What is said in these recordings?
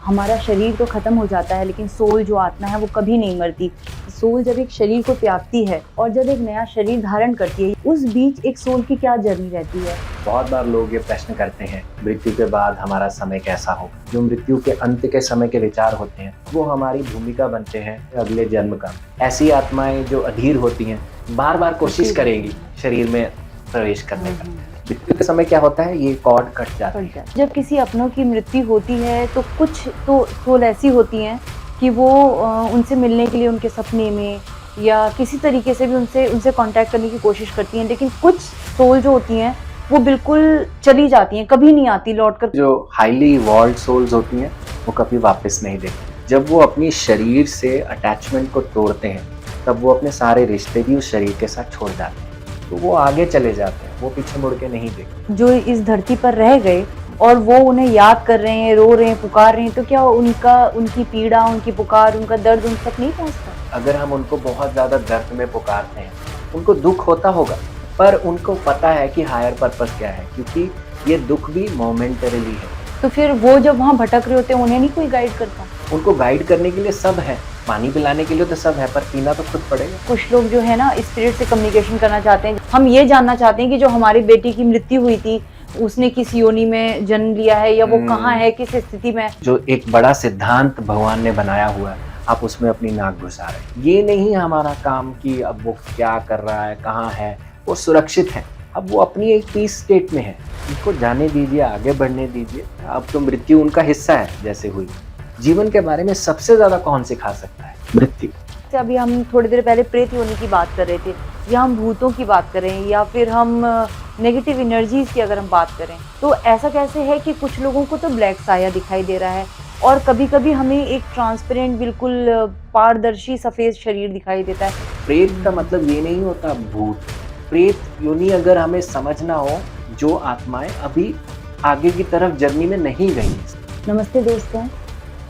हमारा शरीर तो खत्म हो जाता है लेकिन सोल जो आत्मा है वो कभी नहीं मरती। सोल जब एक शरीर को त्यागती है और जब एक नया शरीर धारण करती है, उस बीच एक सोल की क्या जर्नी रहती है। बहुत बार लोग ये प्रश्न करते हैं, मृत्यु के बाद हमारा समय कैसा होगा। जो मृत्यु के अंत के समय के विचार होते हैं वो हमारी भूमिका बनते हैं अगले जन्म का। ऐसी आत्माएं जो अधीर होती हैं बार बार कोशिश करेंगी शरीर में प्रवेश करने का। मृत्यु के समय क्या होता है, ये कॉर्ड कट जाता है। जब किसी अपनों की मृत्यु होती है तो कुछ तो सोल ऐसी होती हैं कि वो उनसे मिलने के लिए उनके सपने में या किसी तरीके से भी उनसे कांटेक्ट करने की कोशिश करती हैं, लेकिन कुछ सोल जो होती हैं वो बिल्कुल चली जाती हैं, कभी नहीं आती लौट कर। जो हाईली इवॉल्व्ड सोल्स होती हैं वो कभी वापस नहीं देती। जब वो अपनी शरीर से अटैचमेंट को तोड़ते हैं तब वो अपने सारे रिश्ते भी उस शरीर के साथ छोड़ जाते हैं, तो वो आगे चले जाते हैं, वो पीछे मुड़ के नहीं देखते। जो इस धरती पर रह गए और वो उन्हें याद कर रहे हैं, रो रहे हैं, पुकार रहे हैं, तो क्या उनकी पीड़ा, उनकी पुकार, उनका दर्द उन तक नहीं पहुंचता? अगर हम उनको बहुत ज़्यादा दर्द में पुकारते हैं, उनको दुख होता होगा, पर उनको पता है कि हायर पर्पस क्या है, क्योंकि ये दुख भी मोमेंटरीली है। तो फिर वो जब वहाँ भटक रहे होते हैं उन्हें नहीं कोई गाइड करता? उनको गाइड करने के लिए सब है, पानी पिलाने के लिए तो सब है, पर पीना तो खुद पड़ेगा। कुछ लोग जो है ना स्पिरिट से कम्युनिकेशन करना चाहते हैं। हम ये जानना चाहते हैं कि जो हमारी बेटी की मृत्यु हुई थी उसने किस योनि में जन्म लिया है या वो कहाँ है, किस स्थिति में। जो एक बड़ा सिद्धांत भगवान ने बनाया हुआ है, आप उसमें अपनी नाक घुसा रहे हैं। ये नहीं हमारा काम कि अब वो क्या कर रहा है, कहाँ है, वो सुरक्षित है। अब वो अपनी एक पीस स्टेट में है, उनको जाने दीजिए, आगे बढ़ने दीजिए। अब तो मृत्यु उनका हिस्सा है जैसे हुई। जीवन के बारे में सबसे ज्यादा कौन सिखा सकता है? मृत्यु। अभी हम थोड़ी देर पहले प्रेत योनि की बात कर रहे थे, या हम भूतों की बात करें, या फिर हम नेगेटिव एनर्जीज की अगर हम बात करें, तो ऐसा कैसे है कि कुछ लोगों को तो ब्लैक साया दिखाई दे रहा है और कभी कभी हमें एक ट्रांसपेरेंट बिल्कुल पारदर्शी सफेद शरीर दिखाई देता है। प्रेत का मतलब ये नहीं होता भूत। प्रेत योनि अगर हमें समझना हो, जो आत्माएं अभी आगे की तरफ जर्नी में नहीं गई। नमस्ते दोस्तों,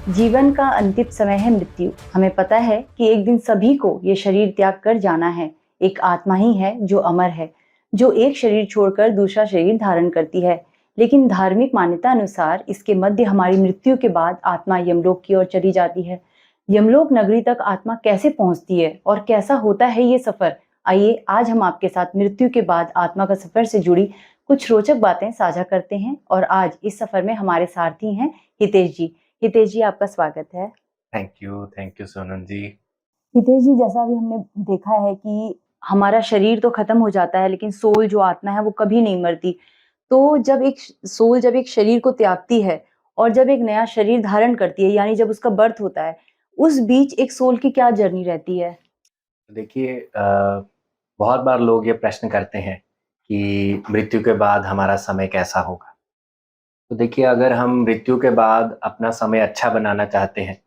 जीवन का अंतिम समय है मृत्यु। हमें पता है कि एक दिन सभी को ये शरीर त्याग कर जाना है। एक आत्मा ही है जो अमर है, जो एक शरीर छोड़कर दूसरा शरीर धारण करती है। लेकिन धार्मिक मान्यता अनुसार इसके मध्य हमारी मृत्यु के बाद आत्मा यमलोक की ओर चली जाती है। यमलोक नगरी तक आत्मा कैसे पहुंचती है और कैसा होता है ये सफर, आइए आज हम आपके साथ मृत्यु के बाद आत्मा का सफर से जुड़ी कुछ रोचक बातें साझा करते हैं। और आज इस सफर में हमारे सारथी हैं हितेश जी। हितेश जी, आपका स्वागत है। थैंक यू सोनम जी। हितेश जी, जैसा अभी हमने देखा है कि हमारा शरीर तो खत्म हो जाता है लेकिन सोल जो आत्मा है वो कभी नहीं मरती। तो जब एक शरीर को त्यागती है और जब एक नया शरीर धारण करती है, यानी जब उसका बर्थ होता है, उस बीच एक सोल की क्या जर्नी रहती है? देखिए, बहुत बार लोग ये प्रश्न करते हैं कि मृत्यु के बाद हमारा समय कैसा होगा। तो देखिए, अगर हम मृत्यु के बाद अपना समय अच्छा बनाना चाहते हैं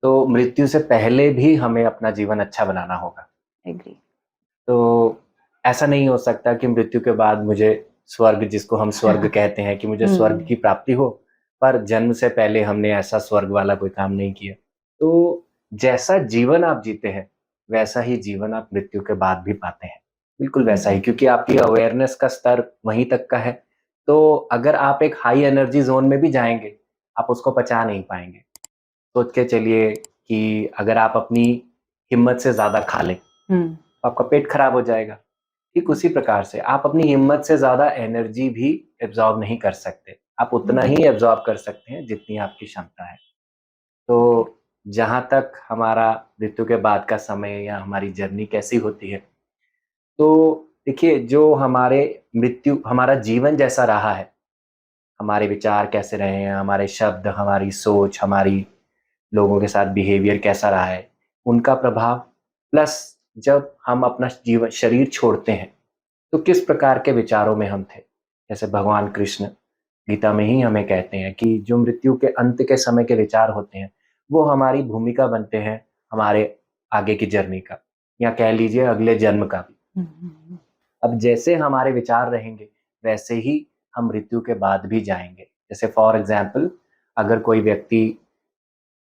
तो मृत्यु से पहले भी हमें अपना जीवन अच्छा बनाना होगा। एग्री। तो ऐसा नहीं हो सकता कि मृत्यु के बाद मुझे स्वर्ग, जिसको हम स्वर्ग कहते हैं, कि मुझे स्वर्ग की प्राप्ति हो, पर जन्म से पहले हमने ऐसा स्वर्ग वाला कोई काम नहीं किया। तो जैसा जीवन आप जीते हैं वैसा ही जीवन आप मृत्यु के बाद भी पाते हैं, बिल्कुल वैसा ही, क्योंकि आपकी अवेयरनेस का स्तर वहीं तक का है। तो अगर आप एक हाई एनर्जी जोन में भी जाएंगे, आप उसको पचा नहीं पाएंगे। सोच के चलिए कि अगर आप अपनी हिम्मत से ज्यादा खा लें तो आपका पेट खराब हो जाएगा। ठीक उसी प्रकार से आप अपनी हिम्मत से ज्यादा एनर्जी भी एब्जॉर्ब नहीं कर सकते। आप उतना ही एब्जॉर्ब कर सकते हैं जितनी आपकी क्षमता है। तो जहाँ तक हमारा मृत्यु के बाद का समय या हमारी जर्नी कैसी होती है, तो देखिए, जो हमारा जीवन जैसा रहा है, हमारे विचार कैसे रहे हैं, हमारे शब्द, हमारी सोच, हमारी लोगों के साथ बिहेवियर कैसा रहा है, उनका प्रभाव, प्लस जब हम अपना जीवन शरीर छोड़ते हैं तो किस प्रकार के विचारों में हम थे। जैसे भगवान कृष्ण गीता में ही हमें कहते हैं कि जो मृत्यु के अंत के समय के विचार होते हैं वो हमारी भूमिका बनते हैं हमारे आगे की जर्नी का, या कह लीजिए अगले जन्म का भी। अब जैसे हमारे विचार रहेंगे वैसे ही हम मृत्यु के बाद भी जाएंगे। जैसे फॉर एग्जाम्पल, अगर कोई व्यक्ति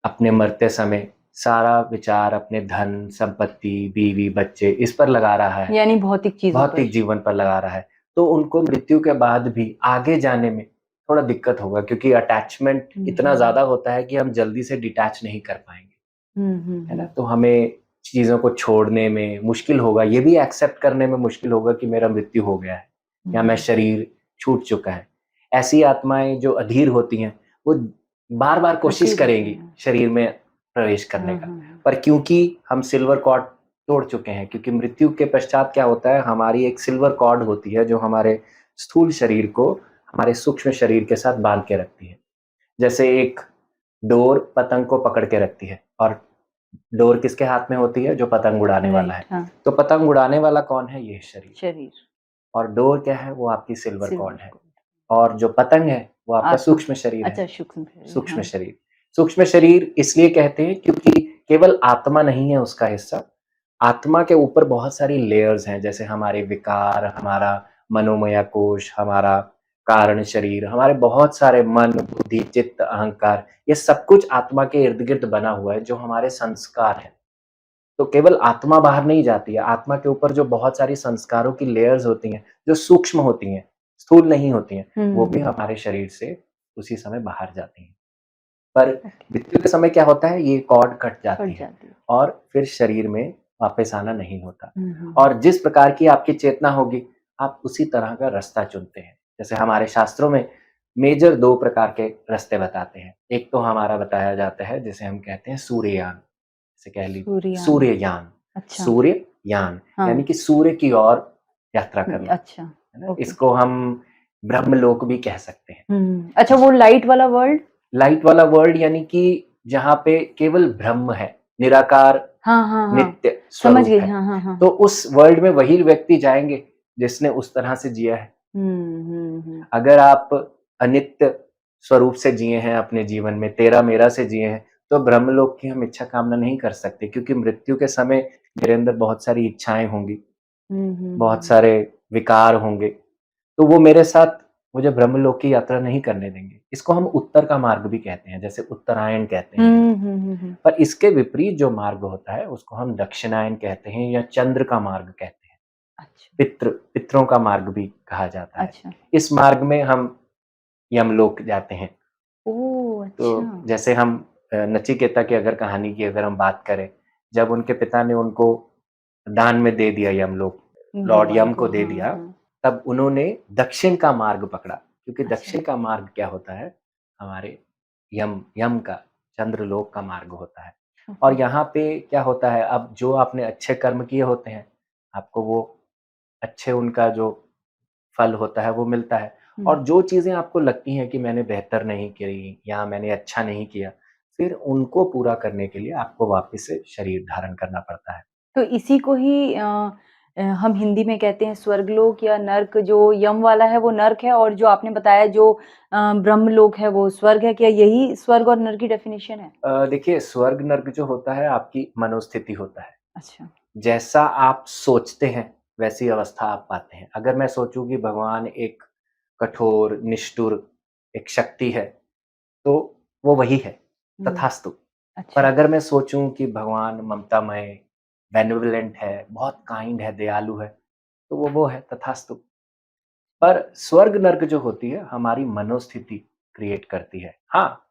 अपने मरते समय सारा विचार अपने धन, संपत्ति, बीवी, बच्चे इस पर लगा रहा है, यानी भौतिक भौतिक जीवन पर लगा रहा है, तो उनको मृत्यु के बाद भी आगे जाने में थोड़ा दिक्कत होगा, क्योंकि अटैचमेंट इतना ज़्यादा होता है कि हम जल्दी से डिटैच नहीं कर पाएँगे, है ना? तो हमें चीज़ों को छोड़ने में मुश्किल होगा, ये भी एक्सेप्ट करने में मुश्किल होगा कि मेरा मृत्यु हो गया है या मैं शरीर छूट चुका है। ऐसी आत्माएँ जो अधीर होती हैं, वो बार-बार कोशिश करेंगी शरीर में प्रवेश करने का। पर क्योंकि हम सिल्वर कॉर्ड तोड़ चुके हैं, क्योंकि मृत्यु के पश्चात क्या होता है, हमारी एक सिल्वर कॉर्ड होती है जो हमारे स्थूल शरीर को हमारे सूक्ष्म शरीर के साथ बांध के रखती है। जैसे एक डोर पतंग को पकड़ के रखती है, और डोर किसके हाथ में होती है? जो पतंग उड़ाने वाला है। हाँ। तो पतंग उड़ाने वाला कौन है? ये शरीर। शरीर। और डोर क्या है? वो आपकी सिल्वर सिल्वर कॉर्ड है। कॉर्ड। और जो पतंग है वो आपका आत्मा। सूक्ष्म शरीर है। अच्छा, सूक्ष्म शरीर, सूक्ष्म हाँ। शरीर। सूक्ष्म शरीर इसलिए कहते हैं क्योंकि केवल आत्मा नहीं है उसका हिस्सा। आत्मा के ऊपर बहुत सारी लेयर्स हैं, जैसे हमारे विकार, हमारा मनोमय कोश, हमारा कारण शरीर, हमारे बहुत सारे मन, बुद्धि, चित्त, अहंकार, ये सब कुछ आत्मा के इर्द-गिर्द बना हुआ है, जो हमारे संस्कार हैं। तो केवल आत्मा बाहर नहीं जाती है, आत्मा के ऊपर जो बहुत सारी संस्कारों की लेयर्स होती हैं, जो सूक्ष्म होती हैं, स्थूल नहीं होती हैं, वो भी हमारे शरीर से उसी समय बाहर जाती हैं। पर मृत्यु के समय क्या होता है, ये कॉर्ड कट जाती है और फिर शरीर में वापस आना नहीं होता। और जिस प्रकार की आपकी चेतना होगी, आप उसी तरह का रास्ता चुनते हैं। जैसे हमारे शास्त्रों में मेजर 2 प्रकार के रास्ते बताते हैं। एक तो हमारा बताया जाता है जिसे हम कहते हैं सूर्ययान, जैसे कह लीजिए सूर्ययान, अच्छा। सूर्ययान हाँ। यानी कि सूर्य की ओर यात्रा करना, अच्छा। है ना? इसको हम ब्रह्मलोक भी कह सकते हैं। अच्छा, वो लाइट वाला वर्ल्ड? लाइट वाला वर्ल्ड यानी कि जहाँ पे केवल ब्रह्म है, निराकार, नित्य समझ स्वरूप गई। है। तो उस वर्ल्ड में वही व्यक्ति जाएँगे जिसने उस तरह से जिया है। अगर आप अनित्य स्वरूप से जिए हैं अपने जीवन में, तेरा-मेरा से जिए हैं, तो ब्रह्मलोक की हम इच्छा कामना नहीं कर सकते, क्योंकि मृत्यु के समय मेरे अंदर बहुत सारी इच्छाएँ होंगी, बहुत सारे विकार होंगे, तो वो मेरे साथ मुझे ब्रह्मलोक की यात्रा नहीं करने देंगे। इसको हम उत्तर का मार्ग भी कहते हैं, जैसे उत्तरायण कहते हैं। पर इसके विपरीत जो मार्ग होता है, उसको हम दक्षिणायन कहते हैं या चंद्र का मार्ग कहते हैं। पितरों का मार्ग भी कहा जाता है। अच्छा। इस मार्ग में हम यमलोक जाते हैं। ओह! तो अच्छा। जैसे हम नचिकेता की अगर कहानी की अगर हम बात करें, जब उनके पिता ने उनको दान में दे दिया यमलोक, लॉर्ड भगवान यम को, को दे दिया, तब उन्होंने दक्षिण का मार्ग पकड़ा, क्योंकि अच्छा। दक्षिण का मार्ग क्या होता है? हमारे यम यम का, चंद्रलोक का मार्ग होता है। और यहाँ पे क्या होता है, अब जो आपने अच्छे कर्म किए होते हैं, आपको वो अच्छे उनका जो फल होता है वो मिलता है। और जो चीज़ें आपको लगती हैं कि मैंने बेहतर नहीं करी या मैंने अच्छा नहीं किया, फिर उनको पूरा करने के लिए आपको वापस से शरीर धारण करना पड़ता है। तो इसी को ही हम हिंदी में कहते हैं स्वर्गलोक या नर्क। जो यम वाला है वो नर्क है, और जो आपने बताया जो ब्रह्मलोक है वो स्वर्ग है। क्या यही स्वर्ग और नर्क की डेफिनेशन है? देखिए, स्वर्ग नर्क जो होता है आपकी मनोस्थिति होता है। अच्छा। जैसा आप सोचते हैं, वैसी अवस्था आप पाते हैं। अगर मैं सोचूँ कि भगवान एक कठोर, निष्ठुर एक शक्ति है, तो वो वही है, तथास्तु। पर अच्छा। अगर मैं सोचूँ कि भगवान ममतामय, बेनेवोलेंट है, बहुत काइंड है, दयालु है, तो वो है, तथास्तु। पर स्वर्ग नर्क जो होती है, हमारी मनोस्थिति क्रिएट करती है। हाँ,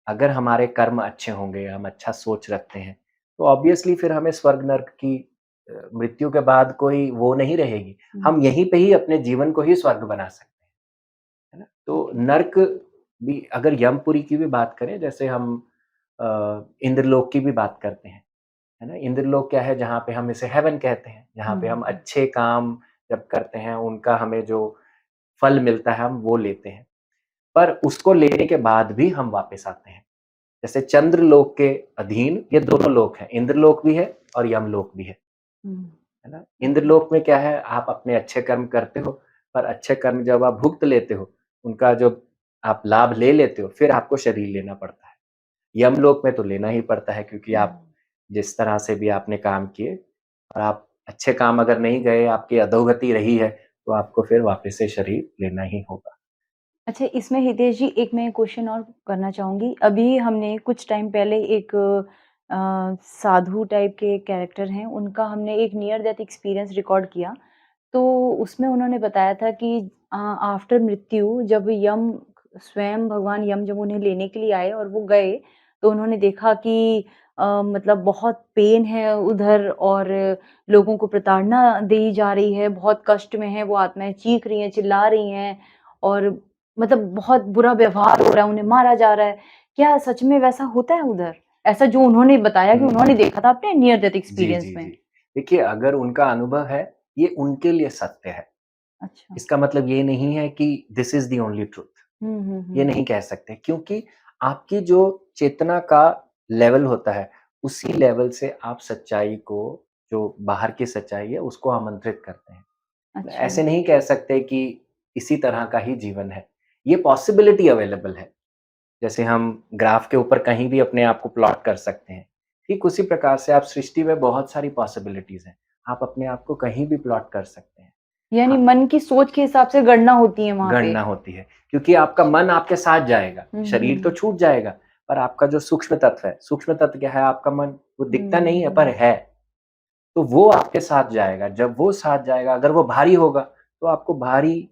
अगर हमारे कर्म अच्छे होंगे, हम अच्छा सोच रखते हैं, तो ऑब्वियसली फिर हमें स्वर्ग नर्क की मृत्यु के बाद कोई वो नहीं रहेगी। हम यहीं पे ही अपने जीवन को ही स्वर्ग बना सकते हैं, है ना? तो नर्क भी, अगर यमपुरी की भी बात करें, जैसे हम इंद्रलोक की भी बात करते हैं, है ना? इंद्रलोक क्या है? जहाँ पे हम इसे हेवन कहते हैं, जहाँ पे हम अच्छे काम जब करते हैं, उनका हमें जो फल मिलता है, हम वो लेते हैं। पर उसको लेने के बाद भी हम वापस आते हैं। जैसे चंद्रलोक के अधीन ये दोनों लोक हैं, इंद्रलोक भी है और यमलोक भी है ना? इंद्रलोक में क्या है, आप अपने अच्छे कर्म करते हो, पर अच्छे कर्म जब आप भुगत लेते हो, उनका जब आप लाभ ले लेते हो, फिर आपको शरीर लेना पड़ता है। यमलोक में तो लेना ही पड़ता है, क्योंकि आप जिस तरह से भी आपने काम किए और आप अच्छे काम अगर नहीं गए, आपकी अधोगति रही है, तो आपको फिर वापस से शरीर लेना ही होगा। अच्छा, इसमें हितेश जी एक मैं क्वेश्चन और करना चाहूँगी। अभी हमने कुछ टाइम पहले एक साधु टाइप के कैरेक्टर हैं, उनका हमने एक नियर डेथ एक्सपीरियंस रिकॉर्ड किया। तो उसमें उन्होंने बताया था कि आफ्टर मृत्यु जब यम स्वयं भगवान यम जब उन्हें लेने के लिए आए और वो गए, तो उन्होंने देखा कि मतलब बहुत पेन है उधर और लोगों को प्रताड़ना दी जा रही है, बहुत कष्ट में है, वो आत्माएँ चीख रही हैं, चिल्ला रही हैं और मतलब बहुत बुरा व्यवहार हो रहा है, उन्हें मारा जा रहा है। क्या सच में वैसा होता है उधर? ऐसा जो उन्होंने बताया कि उन्होंने देखा था अपने नियर डेथ जी, एक्सपीरियंस जी, में? जी। देखिए, अगर उनका अनुभव है, ये उनके लिए सत्य है। अच्छा। इसका मतलब ये नहीं है कि this is the only truth, हुँ, हुँ, ये हुँ। नहीं कह सकते क्योंकि आपकी जो चेतना का लेवल होता है, उसी लेवल से आप सच्चाई को जो बाहर की सच्चाई है, उसको आमंत्रित करते हैं। अच्छा। ऐसे नहीं कह सकते कि इसी तरह का ही जीवन है। ये पॉसिबिलिटी अवेलेबल है। जैसे हम ग्राफ के ऊपर कहीं भी अपने आप को प्लॉट कर सकते हैं। ठीक उसी प्रकार से आप सृष्टि में बहुत सारी पॉसिबिलिटीज़ हैं। आप अपने आप को कहीं भी प्लॉट कर सकते हैं। यानी हाँ, मन की सोच के हिसाब से गणना होती है वहाँ पे। गणना होती है क्योंकि आपका मन आपके साथ जाएगा। हुँ, हुँ, शरीर तो हुँ। छूट जाएगा, पर आपका जो सूक्ष्म तत्व है, सूक्ष्म तत्व क्या है आपका मन, वो दिखता हुँ, नहीं है पर हुँ। है। तो वो आपके साथ जाएगा। जब वो साथ जाएगा, अगर वो भारी होगा, तो आपको भारी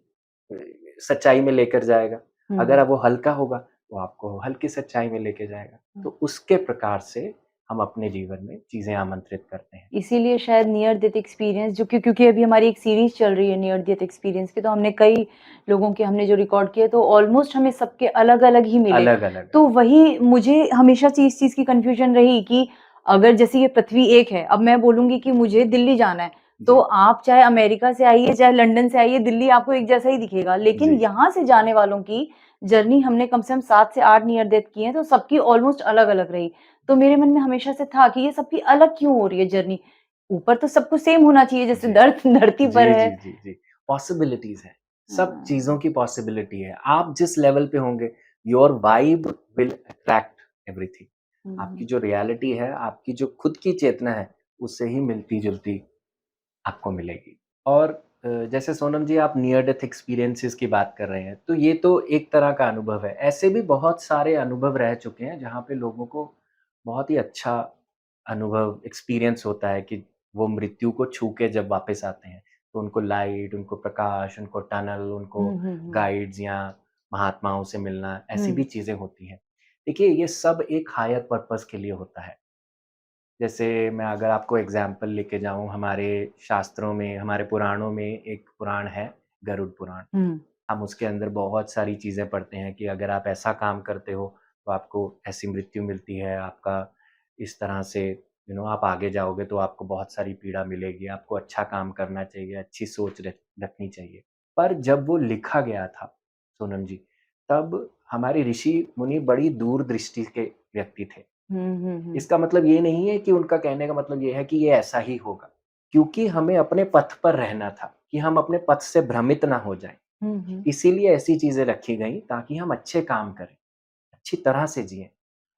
अ, सच्चाई में लेकर जाएगा। अगर हुँ, अब वो हल्का होगा, तो आपको हल्की सच्चाई में लेके जाएगा। हुँ। तो उसके प्रकार से हम अपने जीवन में चीज़ें आमंत्रित करते हैं। इसीलिए शायद नियर डेथ एक्सपीरियंस जो कि क्योंकि अभी हमारी एक सीरीज़ चल रही है नियर डेथ एक्सपीरियंस की, तो हमने कई लोगों के हमने जो रिकॉर्ड किए तो ऑलमोस्ट हमें सबके अलग-अलग ही मिले। अलग-अलग, तो अलग। वही मुझे हमेशा से इस चीज़ की कन्फ्यूज़न रही कि अगर जैसे ये पृथ्वी एक है, अब मैं बोलूँगी कि मुझे दिल्ली जाना है, तो जी, आप चाहे अमेरिका से आइए, चाहे लंदन से आइए, दिल्ली आपको एक जैसा ही दिखेगा। लेकिन जी। यहाँ से जाने वालों की जर्नी हमने कम से कम 7 से 8 नियर डेथ की है, तो सबकी ऑलमोस्ट अलग-अलग रही। तो मेरे मन में हमेशा से था कि ये सबकी अलग क्यों हो रही है जर्नी? ऊपर तो सब कुछ सेम होना चाहिए जैसे जी। दर्द धरती पर जी, है। जी, जी, जी। पॉसिबिलिटीज़ हैं, सब हाँ। चीज़ों की पॉसिबिलिटी है। आप जिस लेवल पे होंगे, your vibe will attract everything. हुँ, आपकी हुँ। जो रियलिटी है, आपकी जो खुद की चेतना है, उससे ही मिलती-जुलती आपको मिलेगी। और जैसे सोनम जी आप नियर डेथ एक्सपीरियंसेस की बात कर रहे हैं, तो ये तो एक तरह का अनुभव है। ऐसे भी बहुत सारे अनुभव रह चुके हैं, जहाँ पे लोगों को बहुत ही अच्छा अनुभव एक्सपीरियंस होता है कि वो मृत्यु को छू के जब वापस आते हैं, तो उनको लाइट, उनको प्रकाश, उनको टनल, उनको हुँ, हुँ, हुँ। गाइड्स या महात्माओं से मिलना, ऐसी हुँ। भी चीज़ें होती हैं। देखिए, ये सब एक हायर पर्पज़ के लिए होता है। जैसे मैं अगर आपको एग्ज़ाम्पल लेके जाऊँ हमारे शास्त्रों में, हमारे पुराणों में एक पुराण है गरुड़ पुराण। हुँ। हम उसके अंदर बहुत सारी चीज़ें पढ़ते हैं कि अगर आप ऐसा काम करते हो, तो आपको ऐसी मृत्यु मिलती है, आपका इस तरह से आप आगे जाओगे तो आपको बहुत सारी पीड़ा मिलेगी, आपको अच्छा काम करना चाहिए, अच्छी सोच रखनी चाहिए। पर जब वो लिखा गया था, सोनम जी, तब हमारे ऋषि-मुनि बड़ी दूरदृष्टि के व्यक्ति थे। हुँ, हुँ, हुँ। इसका मतलब ये नहीं है कि उनका कहने का मतलब ये है कि ये ऐसा ही होगा, क्योंकि हमें अपने पथ पर रहना था, कि हम अपने पथ से भ्रमित ना हो जाएँ। हुँ, हुँ। इसीलिए ऐसी चीज़ें रखी गई ताकि हम अच्छे काम करें, अच्छी तरह से जिएँ।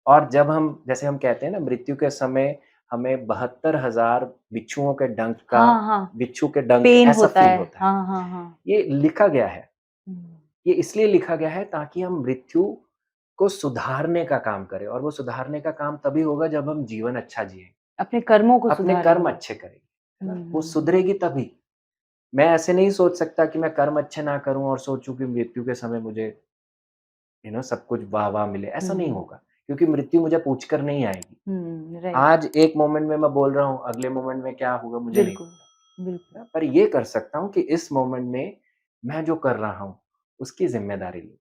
और जब हम जैसे हम कहते हैं ना मृत्यु के समय हमें 72,000 हाँ, हाँ। बिच्छू के डंक पेन ऐसा होता फ़ील है। होता है। हाँ, हाँ, हाँ। ये लिखा गया है। हुँ। ये इसलिए लिखा गया है ताकि हम मृत्यु को सुधारने का काम करें और वो सुधारने का काम तभी होगा जब हम जीवन अच्छा जिएँ। अपने कर्मों को अपने कर्म सुधारेंगे। अच्छे करेंगे, है ना? हुँ, वो हुँ, हुँ। सुधरेगी तभी। मैं ऐसे नहीं सोच सकता कि मैं कर्म अच्छे ना करूँ और सोचूँ कि मृत्यु के समय मुझे सब कुछ वाह-वाह मिले, ऐसा नहीं हुँ। होगा। क्योंकि मृत्यु मुझे पूछ कर नहीं आएगी। हुँ, राइट। आज एक मोमेंट में मैं बोल रहा हूँ, अगले मोमेंट में क्या होगा मुझे नहीं बिल्कुल, पता। बिल्कुल। पर ये कर सकता हूँ कि इस मोमेंट में मैं जो कर रहा हूँ, उसकी ज़िम्मेदारी लूँ।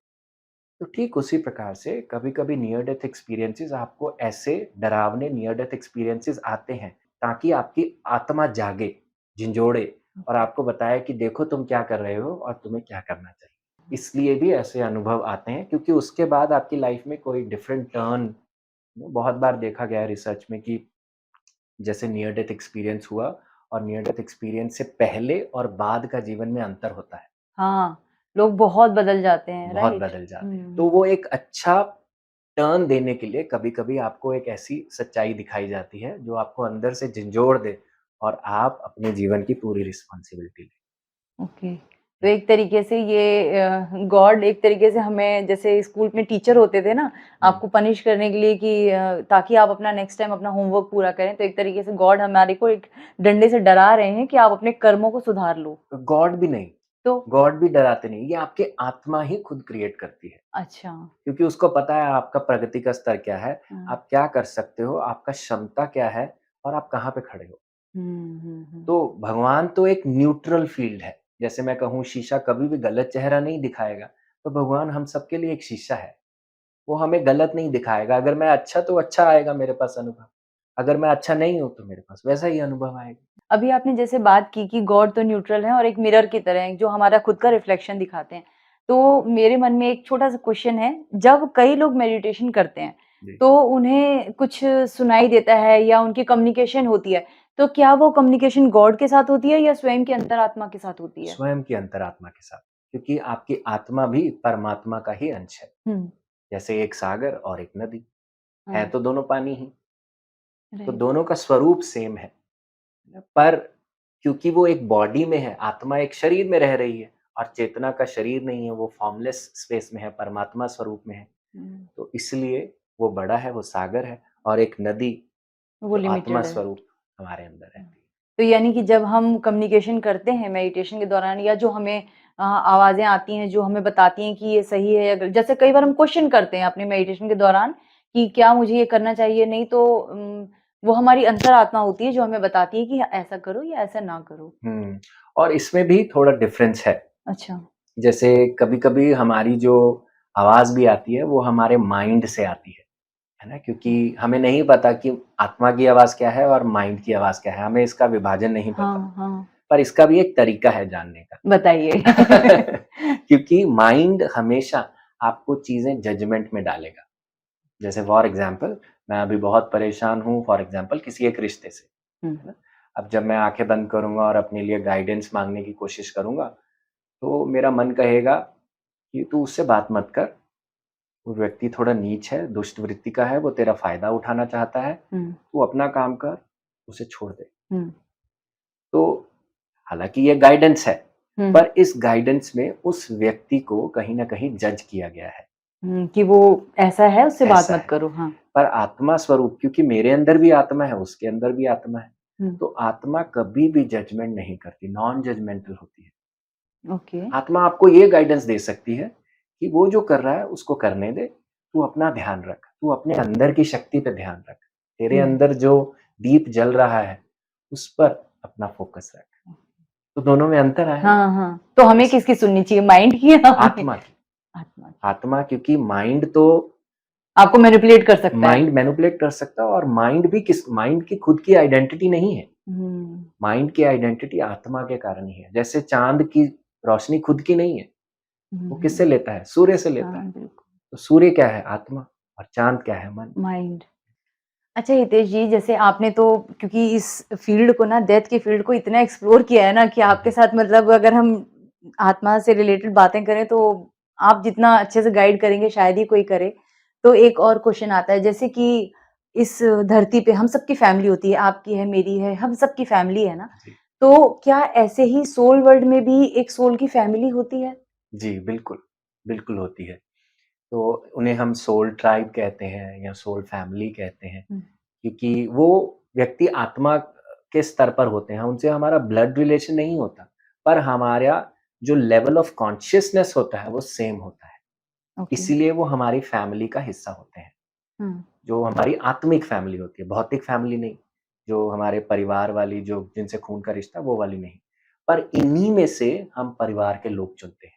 तो ठीक उसी प्रकार से कभी-कभी नियर डेथ एक्सपीरियंसेस आपको ऐसे डरावने नियर डेथ एक्सपीरियंसेस आते हैं, ताकि आपकी आत्मा जागे, झिंझोड़े और ओके। आपको बताए कि देखो तुम क्या कर रहे हो और तुम्हें क्या करना चाहिए। इसलिए भी ऐसे अनुभव आते हैं क्योंकि उसके बाद आपकी लाइफ में कोई डिफरेंट टर्न बहुत बार देखा गया है रिसर्च में कि जैसे नियर डेथ एक्सपीरियंस हुआ और नियर डेथ एक्सपीरियंस से पहले और बाद का जीवन में अंतर होता है। हाँ, लोग बहुत बदल जाते हैं, बहुत राइट? बदल जाते हुँ, हैं। तो हुँ। वो एक अच्छा टर्न देने के लिए कभी-कभी आपको एक ऐसी सच्चाई दिखाई जाती है, जो आपको अंदर से झिंझोड़ दे और आप अपने जीवन की पूरी रिस्पॉन्सिबिलिटी लें। ओके। तो एक तरीके से ये गॉड एक तरीके से हमें जैसे स्कूल में टीचर होते थे ना, हुँ। आपको पनिश करने के लिए कि ताकि आप अपना नेक्स्ट टाइम अपना होमवर्क पूरा करें, तो एक तरीके से गॉड हमारे को एक डंडे से डरा रहे हैं कि आप अपने कर्मों को सुधार लो। गॉड भी नहीं, तो गॉड भी डराते नहीं, ये आपकी आत्मा ही खुद क्रिएट करती है, अच्छा। क्योंकि उसको पता है आपका प्रगति का स्तर क्या है, हाँ। आप क्या कर सकते हो, आपका क्षमता क्या है और आप कहाँ पे खड़े हो। हुँ। तो भगवान तो एक न्यूट्रल फील्ड है। जैसे मैं कहूँ शीशा कभी भी गलत चेहरा नहीं दिखाएगा, तो भगवान हम सबके लिए एक शीशा है। वो हमें गलत नहीं दिखाएगा, अगर मैं अच्छा तो अच्छा आएगा मेरे पास अनुभव, अगर मैं अच्छा नहीं हूँ तो मेरे पास वैसा ही अनुभव आएगा। अभी आपने जैसे बात की कि गॉड तो न्यूट्रल है और एक मिरर की तरह है, जो हमारा खुद का रिफ्लेक्शन दिखाते हैं। तो मेरे मन में एक छोटा-सा क्वेश्चन है, जब कई लोग मेडिटेशन करते हैं, जी। तो उन्हें कुछ सुनाई देता है या उनकी कम्युनिकेशन होती है, तो क्या वो कम्युनिकेशन गॉड के साथ होती है या स्वयं की अंतरात्मा के साथ होती है? स्वयं की अंतरात्मा के साथ, क्योंकि आपकी आत्मा भी परमात्मा का ही अंश है। हुँ, जैसे एक सागर और एक नदी, है हाँ, तो दोनों पानी ही, तो राइट। दोनों का स्वरूप सेम है। पर क्योंकि वो एक बॉडी में है, आत्मा एक शरीर में रह रही है और चेतना का शरीर नहीं है, वो फॉर्मलेस स्पेस में है, परमात्मा स्वरूप में है। हुँ, तो इसलिए वो बड़ा है, वो सागर है, और एक नदी वो जो आत्मा लिमिटेड है। स्वरूप हमारे अंदर रहती है। तो यानी कि जब हम कम्युनिकेशन करते हैं मेडिटेशन के दौरान या जो हमें आवाज़ें आती हैं जो हमें बताती हैं कि ये सही है या गलत, जैसे कई बार हम क्वेश्चन करते हैं अपने मेडिटेशन के दौरान कि क्या मुझे ये करना चाहिए नहीं तो वो हमारी अंतरात्मा होती है जो हमें बताती है कि ऐसा करो या ऐसा ना करो। और इसमें भी थोड़ा डिफरेंस है। अच्छा। जैसे कभी-कभी हमारी जो आवाज़ भी आती है, वो हमारे माइंड से आती है ना? क्योंकि हमें नहीं पता कि आत्मा की आवाज़ क्या है और माइंड की आवाज़ क्या है, हमें इसका विभाजन नहीं पता। हाँ, हाँ। पर इसका भी एक तरीका है जानने का। बताइए। क्योंकि माइंड हमेशा आपको चीज़ें जजमेंट में डालेगा। जैसे फॉर एग्ज़ाम्पल मैं अभी बहुत परेशान हूँ फॉर एग्ज़ाम्पल किसी एक रिश्ते से, हुँ, है ना? अब जब मैं आँखें बंद करूँगा और अपने लिए गाइडेंस माँगने की कोशिश करूँगा, तो मेरा मन कहेगा कि तू उससे बात मत कर, वो व्यक्ति थोड़ा नीच है, दुष्ट वृत्ति का है, वो तेरा फ़ायदा उठाना चाहता है, हुँ, तू अपना काम कर, उसे छोड़ दे। हुँ, तो हालाँकि ये गाइडेंस है, हुँ, पर इस गाइडेंस में उस व्यक्ति को कहीं न कहीं जज किया गया है, कि वो ऐसा है उससे बात ऐसा मत है। करो। हाँ। पर आत्मा स्वरूप क्योंकि मेरे अंदर भी आत्मा है, उसके अंदर भी आत्मा है, हुँ, तो आत्मा कभी भी जजमेंट नहीं करती, नॉन जजमेंटल होती है। ओके। आत्मा आपको ये गाइडेंस दे सकती है कि वो जो कर रहा है उसको करने दे, तू अपना ध्यान रख, तू अपने अंदर की शक्ति पे ध्यान रख, तेरे हुँ। अंदर जो दीप जल रहा है, उस पर अपना फ़ोकस रख। तो दोनों में अंतर आया ना? हाँ, हाँ। तो हमें इस किसकी सुननी चाहिए, माइंड की या अपनी? आत्मा की, आत्मा की। आत्मा क्योंकि माइंड तो आपको मैनिपुलेट कर सकता है। माइंड मैनिपुलेट कर सकता है और माइंड की खुद की आइडेंटिटी नहीं है। हुँ, माइंड की आइडेंटिटी आत्मा के कारण ही है। जैसे चाँद की रोशनी खुद की नहीं है, हुँ, वो किससे हुँ। लेता है? सूर्य से लेता है। हाँ, बिल्कुल, तो सूर्य क्या है? आत्मा और चाँद क्या है? मन। माइंड। अच्छा हितेश जी, जैसे आपने तो क्योंकि इस फ़ील्ड को ना डेथ के फ़ील्ड को इतना एक्सप्लोर किया है ना कि हुँ, आपके हुँ। साथ मतलब अगर हम आत्मा से रिलेटेड बातें करें तो आप जितना अच्छे से गाइड करेंगे शायद ही कोई करे। तो एक और क्वेश्चन आता है जैसे कि इस धरती पे हम सबकी फैमिली होती है, आपकी है, मेरी है, हम सबकी फैमिली है ना? जी। तो क्या ऐसे ही सोल वर्ल्ड में भी एक सोल की फैमिली होती है? जी, बिल्कुल। बिल्कुल होती है। तो उन्हें हम सोल ट्राइब कहते हैं या सोल फैमिली कहते हैं, हुँ, क्योंकि वो व्यक्ति आत्मा के स्तर पर होते हैं, उनसे हमारा ब्लड रिलेशन नहीं होता, पर हमारा जो लेवल ऑफ कॉन्शियसनेस होता है, वो सेम होता है। ओके। इसीलिए वो हमारी फैमिली का हिस्सा होते हैं, हुँ, जो हमारी आत्मिक फैमिली होती है, भौतिक फैमिली नहीं, जो हमारे परिवार वाली जो जिनसे खून का रिश्ता वो वाली नहीं। पर इन्हीं में से हम परिवार के लोग चुनते हैं।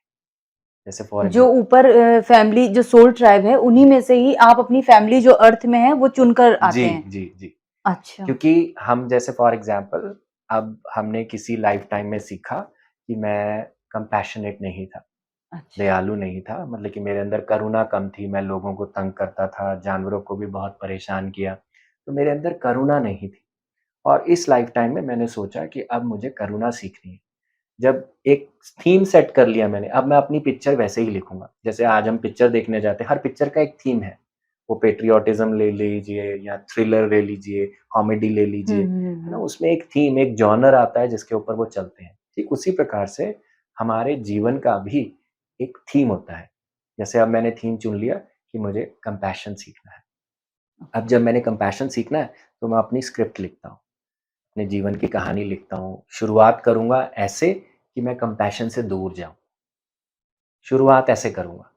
जैसे फॉर जो एग्ज़ाम्पल ऊपर फैमिली जो सोल ट्राइब है, उन्हीं जी। में से ही आप अपनी फैमिली जो अर्थ में है, वो चुनकर जी, आते हैं। जी, जी। अच्छा, क्योंकि हम जैसे फॉर एग्ज़ाम्पल अब हमने किसी लाइफ़ टाइम में सीखा कि मैं कंपैशनेट नहीं था, अच्छा। दयालु नहीं था, मतलब कि मेरे अंदर करुणा कम थी, मैं लोगों को तंग करता था, जानवरों को भी बहुत परेशान किया, तो मेरे अंदर करुणा नहीं थी। और इस लाइफ़ टाइम में मैंने सोचा कि अब मुझे करुणा सीखनी है। जब एक थीम सेट कर लिया मैंने, अब मैं अपनी पिक्चर वैसे ही लिखूँगा। जैसे आज हम पिक्चर देखने जाते हैं, हर पिक्चर का एक थीम है। वो पैट्रियोटिज़्म ले लीजिए या थ्रिलर ले लीजिए, कॉमेडी ले लीजिए, हुँ, हुँ, है ना? हुँ। उसमें एक थीम, एक जॉनर आता है जिसके ऊपर वो चलते हैं। ठीक उसी प्रकार से हमारे जीवन का भी एक थीम होता है। जैसे अब मैंने थीम चुन लिया कि मुझे कंपैशन सीखना है। अब ओके। जब मैंने कंपैशन सीखना है, तो मैं अपनी स्क्रिप्ट लिखता हूँ। अपने जीवन की कहानी लिखता हूँ। शुरुआत करूँगा ऐसे कि मैं कंपैशन से दूर जाऊं। शुरुआत ऐसे करूंगा।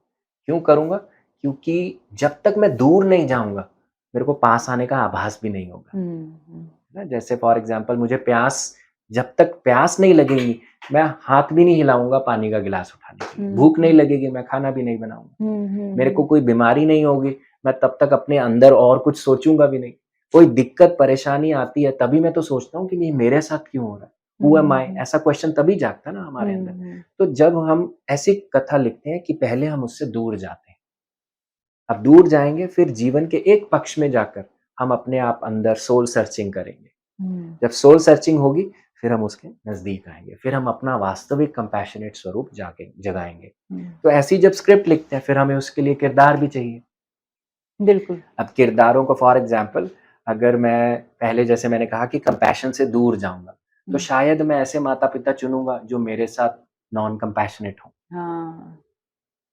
क्यों करूंगा? क्योंकि जब तक मैं दूर नहीं जाऊंगा, मेरे को पास आने का आभास भी नहीं होगा। हम्म, है ना? जैसे फॉर एग्जांपल मुझे प्यास, जब तक प्यास नहीं लगेगी, मैं हाथ भी नहीं हिलाऊंगा पानी का गिलास उठाने के लिए। भूख नहीं हम्म, लगेगी, मैं खाना भी नहीं बनाऊंगा। मेरे को हम्म, कोई बीमारी नहीं होगी, मैं तब तक अपने अंदर और कुछ सोचूंगा भी नहीं। कोई दिक्कत परेशानी आती है तभी मैं तो सोचता हूँ कि ये मेरे साथ क्यों हो रहा है? हू एम आई? हम्म, ऐसा क्वेश्चन तभी जागता है ना हमारे अंदर। हम्म, तो जब हम ऐसी कथा लिखते हैं कि पहले हम उससे दूर जाते हैं। अब दूर जाएंगे, फिर जीवन के एक पक्ष में जाकर हम अपने आप अंदर सोल सर्चिंग करेंगे। हम्म, जब सोल सर्चिंग होगी, फिर हम उसके नज़दीक आएँगे, फिर हम अपना वास्तविक कंपैशनेट स्वरूप जाके जगाएँगे। हम्म, तो ऐसी जब स्क्रिप्ट लिखते हैं, फिर हमें उसके लिए किरदार भी चाहिए। बिल्कुल। अब किरदारों को फॉर एग्ज़ाम्पल, अगर मैं पहले जैसे मैंने कहा कि कंपैशन से दूर जाऊँगा, तो हम्म, शायद मैं ऐसे माता-पिता चुनूँगा जो मेरे साथ नॉन कंपैशनेट हों, हाँ।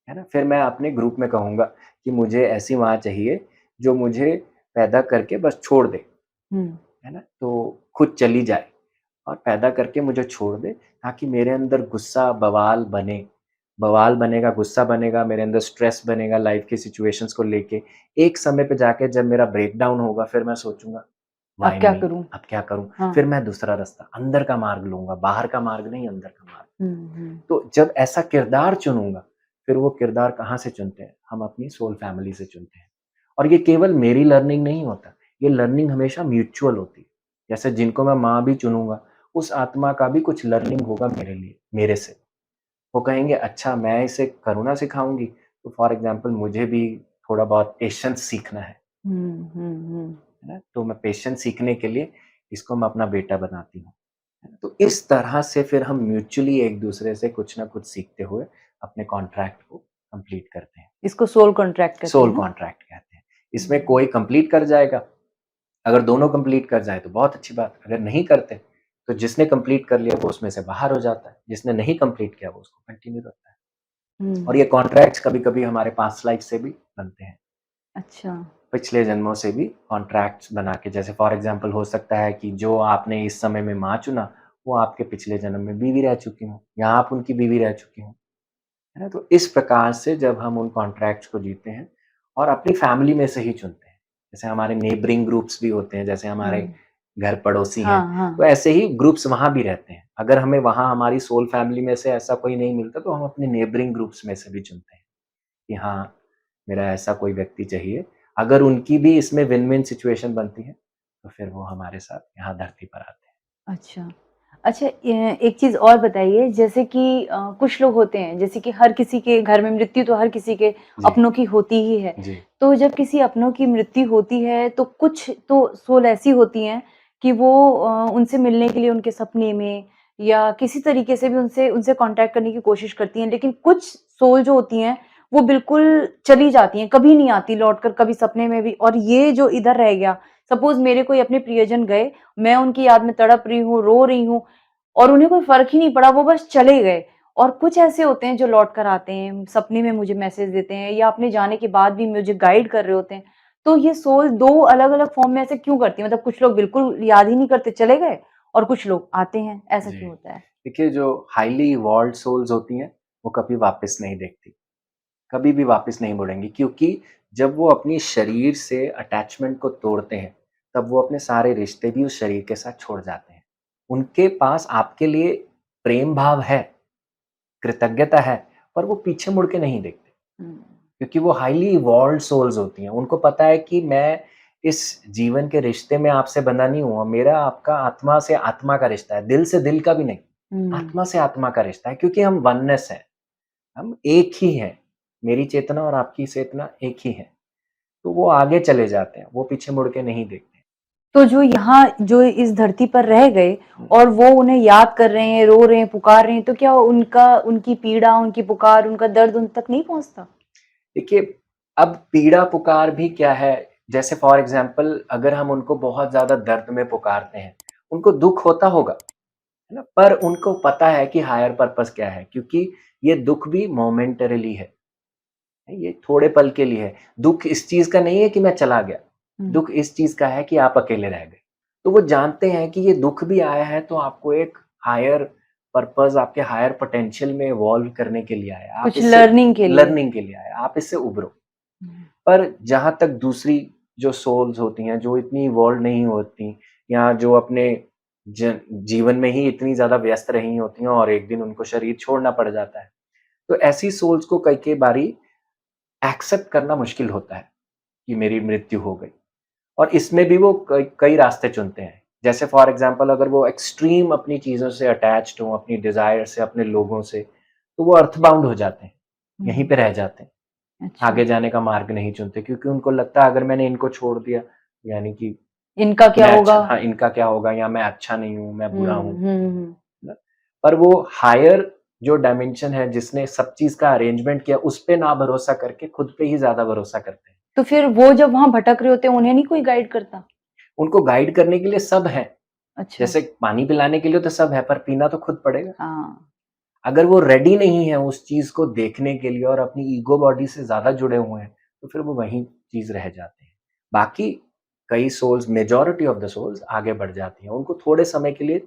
है ना? फिर मैं अपने ग्रुप में कहूँगा कि मुझे ऐसी माँ चाहिए जो मुझे पैदा करके बस छोड़ दे, हम्म, है ना? तो खुद चली जाए। और पैदा करके मुझे छोड़ दे, ताकि मेरे अंदर गुस्सा बवाल बने। बवाल बनेगा, गुस्सा बनेगा, मेरे अंदर स्ट्रेस बनेगा लाइफ़ की सिचुएशंस को लेके। एक समय पे जाके जब मेरा ब्रेकडाउन होगा, फिर मैं सोचूँगा, अब व्हाई क्या मी? करूं? अब क्या करूँ? हाँ। फिर मैं दूसरा रास्ता, अंदर का मार्ग लूँगा, बाहर का मार्ग नहीं, अंदर का मार्ग। हम्म, तो जब ऐसा किरदार चुनूँगा, फिर वो किरदार कहाँ से चुनते हैं? हम अपनी सोल फैमिली से चुनते हैं। और ये केवल मेरी लर्निंग नहीं होता, ये लर्निंग हमेशा म्यूचुअल होती है। जैसे जिनको मैं माँ भी चुनूँगा, उस आत्मा का भी कुछ लर्निंग होगा मेरे लिए, मेरे से। वो कहेंगे अच्छा मैं इसे करुणा सिखाऊँगी, तो फॉर एग्ज़ाम्पल मुझे भी थोड़ा बहुत पेशेंस सीखना हम्म। है ना? तो मैं पेशेंस सीखने के लिए इसको मैं अपना बेटा बनाती हूँ। है ना? तो इस तरह से फिर हम म्यूचुअली एक-दूसरे से कुछ ना कुछ सीखते हुए अपने कॉन्ट्रैक्ट को कंप्लीट करते हैं। इसको सोल कॉन्ट्रैक्ट कहते सोल हैं। कॉन्ट्रैक्ट कहते हैं। इसमें हम्म, कोई कंप्लीट कर जाएगा, अगर दोनों कंप्लीट कर जाएँ तो बहुत अच्छी बात, अगर नहीं करते, तो जिसने कंप्लीट कर लिया वो उसमें से बाहर हो जाता है, जिसने नहीं कंप्लीट किया वो उसको कंटिन्यू रखता है। और हम्म, ये कॉन्ट्रैक्ट्स कभी-कभी हमारे पास्ट लाइफ से भी बनते हैं। अच्छा। पिछले जन्मों से भी कॉन्ट्रैक्ट्स बना के, जैसे फॉर एग्ज़ाम्पल हो सकता है कि जो आपने इस समय में माँ चुना, वो आपके पिछले जन्म में बीवी रह चुकी हों या आप उनकी बीवी रह चुकी हों। है ना? तो इस प्रकार से जब हम उन कॉन्ट्रैक्ट्स को जीते हैं और अपनी फैमिली में से ही चुनते हैं। जैसे हमारे नेबरिंग ग्रुप्स भी होते हैं, जैसे हमारे हम्म, घर पड़ोसी हाँ, हैं, तो हाँ। ऐसे ही ग्रुप्स वहाँ भी रहते हैं। अगर हमें वहाँ हमारी सोल फैमिली में से ऐसा कोई नहीं मिलता, तो हम अपने नेबरिंग ग्रुप्स में से भी चुनते हैं कि हाँ, मेरा ऐसा कोई व्यक्ति चाहिए। अगर उनकी भी इसमें विन-विन सिचुएशन बनती है, तो फिर वो हमारे साथ यहाँ धरती पर आते हैं। अच्छा। अच्छा, एक चीज़ और बताइए, जैसे कि कुछ लोग होते हैं, जैसे कि हर किसी के घर में मृत्यु तो हर किसी के जी, अपनों की होती ही है। जी, तो जब किसी अपनों की मृत्यु होती है, तो कुछ तो सोल ऐसी होती हैं कि वो उनसे मिलने के लिए उनके सपने में या किसी तरीके से भी उनसे उनसे कॉन्टैक्ट करने की कोशिश करती हैं। लेकिन कुछ सोल जो होती हैं, वो बिल्कुल चली जाती हैं, कभी नहीं आती लौटकर, कभी सपने में भी। और ये जो इधर रह गया, सपोज़ मेरे कोई अपने प्रियजन गए, मैं उनकी याद में तड़प रही हूँ, रो रही हूँ और उन्हें कोई फ़र्क ही नहीं पड़ा, वो बस चले गए। और कुछ ऐसे होते हैं जो लौट कर आते हैं, सपने में मुझे मैसेज देते हैं या अपने जाने के बाद भी मुझे गाइड कर रहे होते हैं। तो ये सोल 2 अलग-अलग फ़ॉर्म में ऐसे क्यों करती है? मतलब कुछ लोग बिल्कुल याद ही नहीं करते, चले गए और कुछ लोग आते हैं, ऐसा जी। क्यों होता है? देखिए जो हाइली इवॉल्व्ड सोल्स होती हैं, वो कभी वापस नहीं देखती, कभी भी वापस नहीं मुड़ेंगी, क्योंकि जब वो अपनी शरीर से अटैचमेंट को तोड़ते हैं, तब वो अपने सारे रिश्ते भी उस शरीर के साथ छोड़ जाते हैं। उनके पास आपके लिए प्रेम भाव है, कृतज्ञता है, पर वो पीछे मुड़ के नहीं देखते, हुँ, क्योंकि वो हाइली इवॉल्व्ड सोल्स होती हैं। उनको पता है कि मैं इस जीवन के रिश्ते में आपसे बंधा नहीं हूँ, मेरा आपका आत्मा से आत्मा का रिश्ता है, दिल से दिल का भी नहीं, हुँ। आत्मा से आत्मा का रिश्ता है, क्योंकि हम वननेस हैं, हम एक ही हैं। मेरी चेतना और आपकी चेतना एक ही है। तो वो आगे चले जाते हैं, वो पीछे मुड़ के नहीं देखते। तो जो यहाँ जो इस धरती पर रह गए हुँ। और वो उन्हें याद कर रहे हैं, रो रहे हैं, पुकार रहे हैं, तो क्या उनका उनकी पीड़ा, उनकी पुकार, उनका दर्द उन तक नहीं पहुँचता? देखिए, अब पीड़ा पुकार भी क्या है, जैसे फॉर एग्ज़ाम्पल अगर हम उनको बहुत ज़्यादा दर्द में पुकारते हैं, उनको दुःख होता होगा, है ना? पर उनको पता है कि हायर पर्पज़ क्या है, क्योंकि ये दुःख भी मोमेंटरीली है, ये थोड़े पल के लिए है। दुःख इस चीज़ का नहीं है कि मैं चला गया, हुँ, दुःख इस चीज़ का है कि आप अकेले रह गए। तो वो जानते हैं कि ये दुःख भी आया है तो आपको एक हायर पर्पस आपके हायर पोटेंशियल में इवॉल्व करने के लिए आया, आप कुछ इससे लर्निंग के लिए। लर्निंग के लिए आया, आप इससे उभरो। पर जहाँ तक दूसरी जो सोल्स होती हैं, जो इतनी इवॉल्व नहीं होती या जो अपने जीवन में ही इतनी ज़्यादा व्यस्त रही होती हैं और एक दिन उनको शरीर छोड़ना पड़ जाता है। तो ऐसी सोल्स को कई बारी एक्सेप्ट करना मुश्किल होता है कि मेरी मृत्यु हो गई। और इसमें भी वो कई रास्ते चुनते हैं। जैसे फॉर एग्ज़ाम्पल अगर वो एक्सट्रीम अपनी चीज़ों से अटैच्ड हों, अपनी डिज़ायर से, अपने लोगों से, तो वो अर्थ बाउंड हो जाते हैं, यहीं पे रह जाते हैं। अच्छा, आगे जाने का मार्ग नहीं चुनते क्योंकि उनको लगता है अगर मैंने इनको छोड़ दिया, यानी कि इनका क्या मैं होगा? अच्छा हाँ, इनका क्या होगा या मैं अच्छा नहीं हूँ, मैं बुरा हूँ, हुँ। है ना? पर वो हायर जो डायमेंशन है जिसने सब चीज़ का अरेंजमेंट किया, उस पे ना भरोसा करके खुद पे ही ज़्यादा भरोसा करते हैं। तो फिर वो जब वहाँ भटक रहे होते हैं, उन्हें नहीं कोई गाइड करता? उनको गाइड करने के लिए सब हैं, अच्छा, जैसे पानी पिलाने के लिए तो सब है, पर पीना तो खुद पड़ेगा। हाँ। अगर वो रेडी नहीं है उस चीज़ को देखने के लिए और अपनी ईगो बॉडी से ज़्यादा जुड़े हुए हैं, तो फिर वो वहीं चीज़ रह जाते हैं। बाकी कई souls majority of the souls आगे बढ़ जाती हैं, उनको थोड़े समय के लिए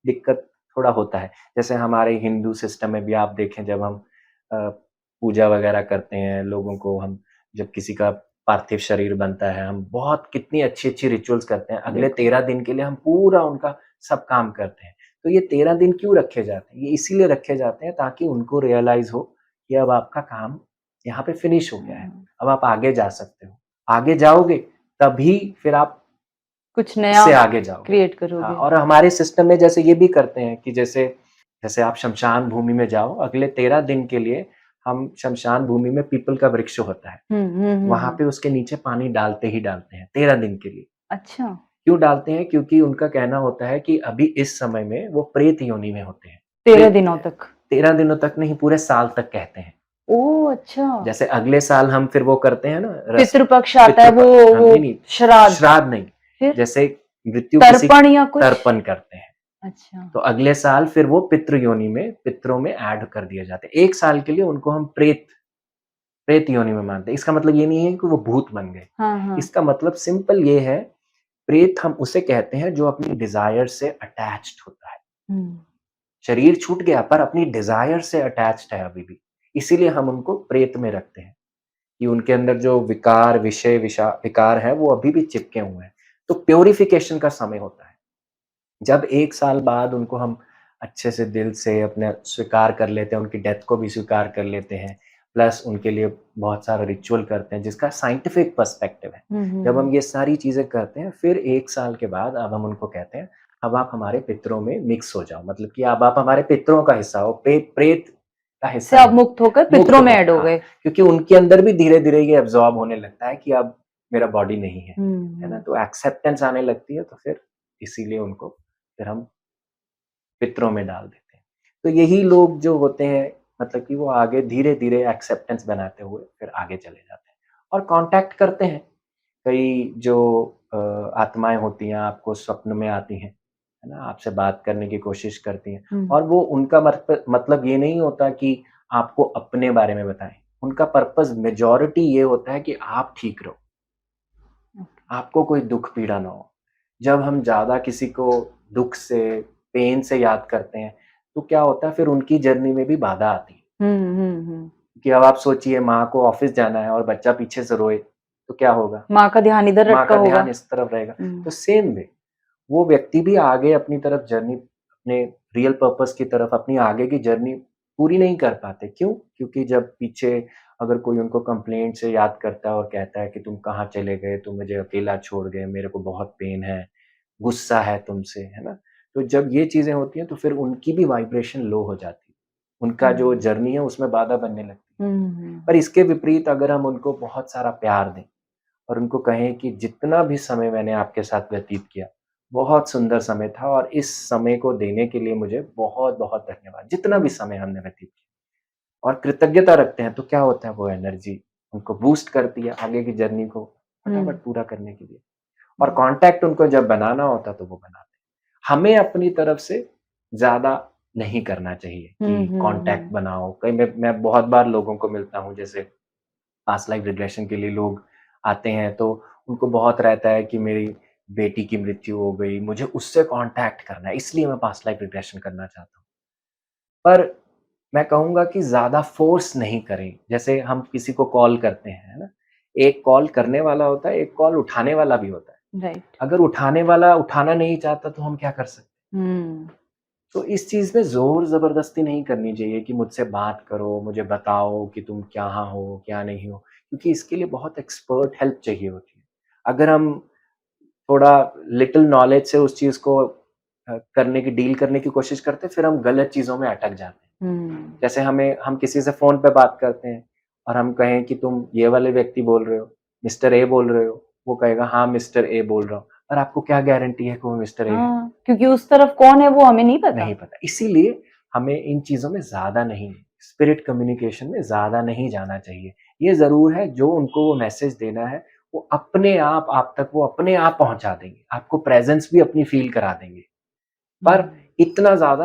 दिक्कत थोड़ा होता है। जैसे हमारे हिंदू सिस्टम में भी आप देखें जब हम पूजा वगैरह करते हैं, लोगों को हम जब किसी का पार्थिव शरीर बनता है, हम बहुत कितनी अच्छी-अच्छी रिचुअल्स करते हैं। अगले बिल्कुल। 13 दिन के लिए हम पूरा उनका सब काम करते हैं। तो ये 13 दिन क्यों रखे जाते हैं? ये इसीलिए रखे जाते हैं ताकि उनको रियलाइज़ हो कि अब आपका काम यहाँ पे फिनिश हो गया है। हुँ, अब आप आगे जा सकते हो। आगे जाओगे तभी फिर आप कुछ नया इससे आगे जाओगे। क्रिएट हाँ, करोगे। और हमारे सिस्टम में जैसे ये भी करते हैं कि जैसे जैसे आप श्मशान भूमि में जाओ, अगले 13 दिन के लिए हम श्मशान भूमि में पीपल का वृक्ष होता है। वहाँ हुँ। पे उसके नीचे पानी डालते ही डालते हैं 13 दिन के लिए। अच्छा, क्यों डालते हैं? क्योंकि उनका कहना होता है कि अभी इस समय में वो प्रेत योनि में होते हैं। 13 प्रेत दिनों तक। 13 दिनों तक नहीं, पूरे साल तक कहते हैं। ओह! अच्छा। जैसे अगले साल हम फिर वो करते हैं ना रस पितृपक्ष आता है पितृपक्ष हाँ, वो नहीं, श्राद्ध, श्राद्ध नहीं, फिर? जैसे मृत्यु किसी तर्पण या कुछ? तर्पण करते हैं। अच्छा। तो अगले साल फिर वो पितृ योनि में पितरों में ऐड कर दिए जाते हैं। 1 साल के लिए उनको हम प्रेत योनि में मानते हैं। इसका मतलब ये नहीं है कि वो भूत बन गए। हाँ। इसका मतलब सिंपल ये है, प्रेत हम उसे कहते हैं जो अपनी डिज़ायर से अटैच्ड होता है। हुँ। शरीर छूट गया पर अपनी डिज़ायर से अटैच्ड है अभी भी। इसीलिए हम उनको प्रेत में रखते हैं, कि उनके अंदर जो विकार, विकार है वो अभी भी चिपके हुए हैं। तो प्यूरिफिकेशन का समय होता है। जब 1 साल बाद उनको हम अच्छे से दिल से अपने स्वीकार कर लेते हैं, उनकी डेथ को भी स्वीकार कर लेते हैं, प्लस उनके लिए बहुत सारा रिचुअल करते हैं जिसका साइंटिफिक पर्सपेक्टिव है। जब हम ये सारी चीज़ें करते हैं, फिर 1 साल के बाद अब हम उनको कहते हैं, अब आप हमारे पितरों में मिक्स हो जाओ, मतलब कि अब आप हमारे पितरों का हिस्सा हो, प्रेत का से हिस्सा आप नहीं, मुक्त होकर मुक्त पितरों में हो ऐड हो हाँ, गए। क्योंकि उनके अंदर भी धीरे-धीरे ये एब्ज़ॉर्ब होने लगता है कि अब मेरा बॉडी नहीं है ना? हुँ। तो एक्सेप्टेंस आने लगती है, तो फिर इसीलिए उनको फिर हम पितरों में डाल देते हैं। तो यही लोग जो होते हैं मतलब कि वो आगे धीरे-धीरे एक्सेप्टेंस बनाते हुए फिर आगे चले जाते हैं और कॉन्टैक्ट करते हैं। कई जो आत्माएँ होती हैं आपको स्वप्न में आती हैं, है ना? आपसे बात करने की कोशिश करती हैं हुँ। और वो उनका मतलब ये नहीं होता कि आपको अपने बारे में बताएँ। उनका पर्पस मेजॉरिटी ये होता है कि आप ठीक रहो, आपको कोई दुःख पीड़ा ना हो। जब हम ज़्यादा किसी को दुःख से, पेन से याद करते हैं, तो क्या होता है फिर उनकी जर्नी में भी बाधा आती है। हुँ। कि अब आप सोचिए माँ को ऑफ़िस जाना है और बच्चा पीछे से रोए, तो क्या होगा? माँ का ध्यान इधर माँ रखा का होगा। ध्यान इस तरफ रहेगा। हुँ। तो सेम वे वो व्यक्ति भी आगे अपनी तरफ जर्नी अपने रियल पर्पस की तरफ अपनी आगे की जर्नी पूरी नहीं कर पाते। क्यों? क्योंकि जब पीछे अगर कोई उनको कंप्लेंट से याद करता है और कहता है कि तुम कहाँ चले गए? तुम मुझे अकेला छोड़ गए, मेरे को बहुत पेन है, गुस्सा है तुमसे, है ना? तो जब ये चीज़ें होती हैं तो फिर उनकी भी वाइब्रेशन लो हो जाती है। उनका जो हुँ। जर्नी है उसमें बाधा बनने लगती है। पर हुँ। इसके विपरीत अगर हम उनको बहुत सारा प्यार दें और उनको कहें कि जितना भी समय मैंने आपके साथ व्यतीत किया, बहुत सुंदर समय था और इस समय को देने के लिए मुझे बहुत-बहुत धन्यवाद। जितना भी समय हमने व्यतीत किया और कृतज्ञता रखते हैं तो क्या होता है वो एनर्जी उनको बूस्ट करती है आगे की जर्नी को हुँ। फटाफट पूरा करने के लिए और हुँ। कॉन्टैक्ट उनको जब बनाना होता है तो वो बनाते हैं। हमें अपनी तरफ से ज़्यादा नहीं करना चाहिए कि कॉन्टैक्ट हुँ। बनाओ। कई मैं बहुत बार लोगों को मिलता हूँ जैसे पास्ट लाइफ रिग्रेशन के लिए लोग आते हैं तो उनको बहुत रहता है कि मेरी बेटी की मृत्यु हो गई, मुझे उससे कॉन्टैक्ट करना है, इसलिए मैं पास्ट लाइफ रिग्रेशन करना चाहता हूँ। पर मैं कहूँगा कि ज़्यादा फ़ोर्स नहीं करें। जैसे हम किसी को कॉल करते हैं, है ना? एक कॉल करने वाला होता है, एक कॉल उठाने वाला भी होता है। राइट। अगर उठाने वाला उठाना नहीं चाहता तो हम क्या कर सकते हैं? हुँ। तो इस चीज़ में ज़ोर-ज़बरदस्ती नहीं करनी चाहिए कि मुझसे बात करो, मुझे बताओ कि तुम कहाँ हो, क्या नहीं हो, क्योंकि इसके लिए बहुत एक्सपर्ट हेल्प चाहिए होती है। अगर हम थोड़ा लिटिल नॉलेज से उस चीज़ को करने की डील करने की कोशिश करते हैं, फिर हम गलत चीज़ों में अटक जाते हैं। हुँ। जैसे हम किसी से फ़ोन पे बात करते हैं और हम कहें कि तुम ये वाले व्यक्ति बोल रहे हो, मिस्टर ए बोल रहे हो, वो कहेगा हाँ, मिस्टर ए बोल रहा हूँ, और आपको क्या गारंटी है कि वो मिस्टर ए है? हाँ, क्योंकि उस तरफ कौन है वो हमें नहीं पता। नहीं पता। इसीलिए हमें इन चीज़ों में ज़्यादा नहीं, स्पिरिट कम्युनिकेशन में ज़्यादा नहीं जाना चाहिए। ये ज़रूर है जो उनको वो मैसेज देना है, वो अपने आप तक वो अपने आप पहुँचा देंगे। आपको प्रेज़ेंस भी अपनी फ़ील करा देंगे। पर हुँ। इतना ज़्यादा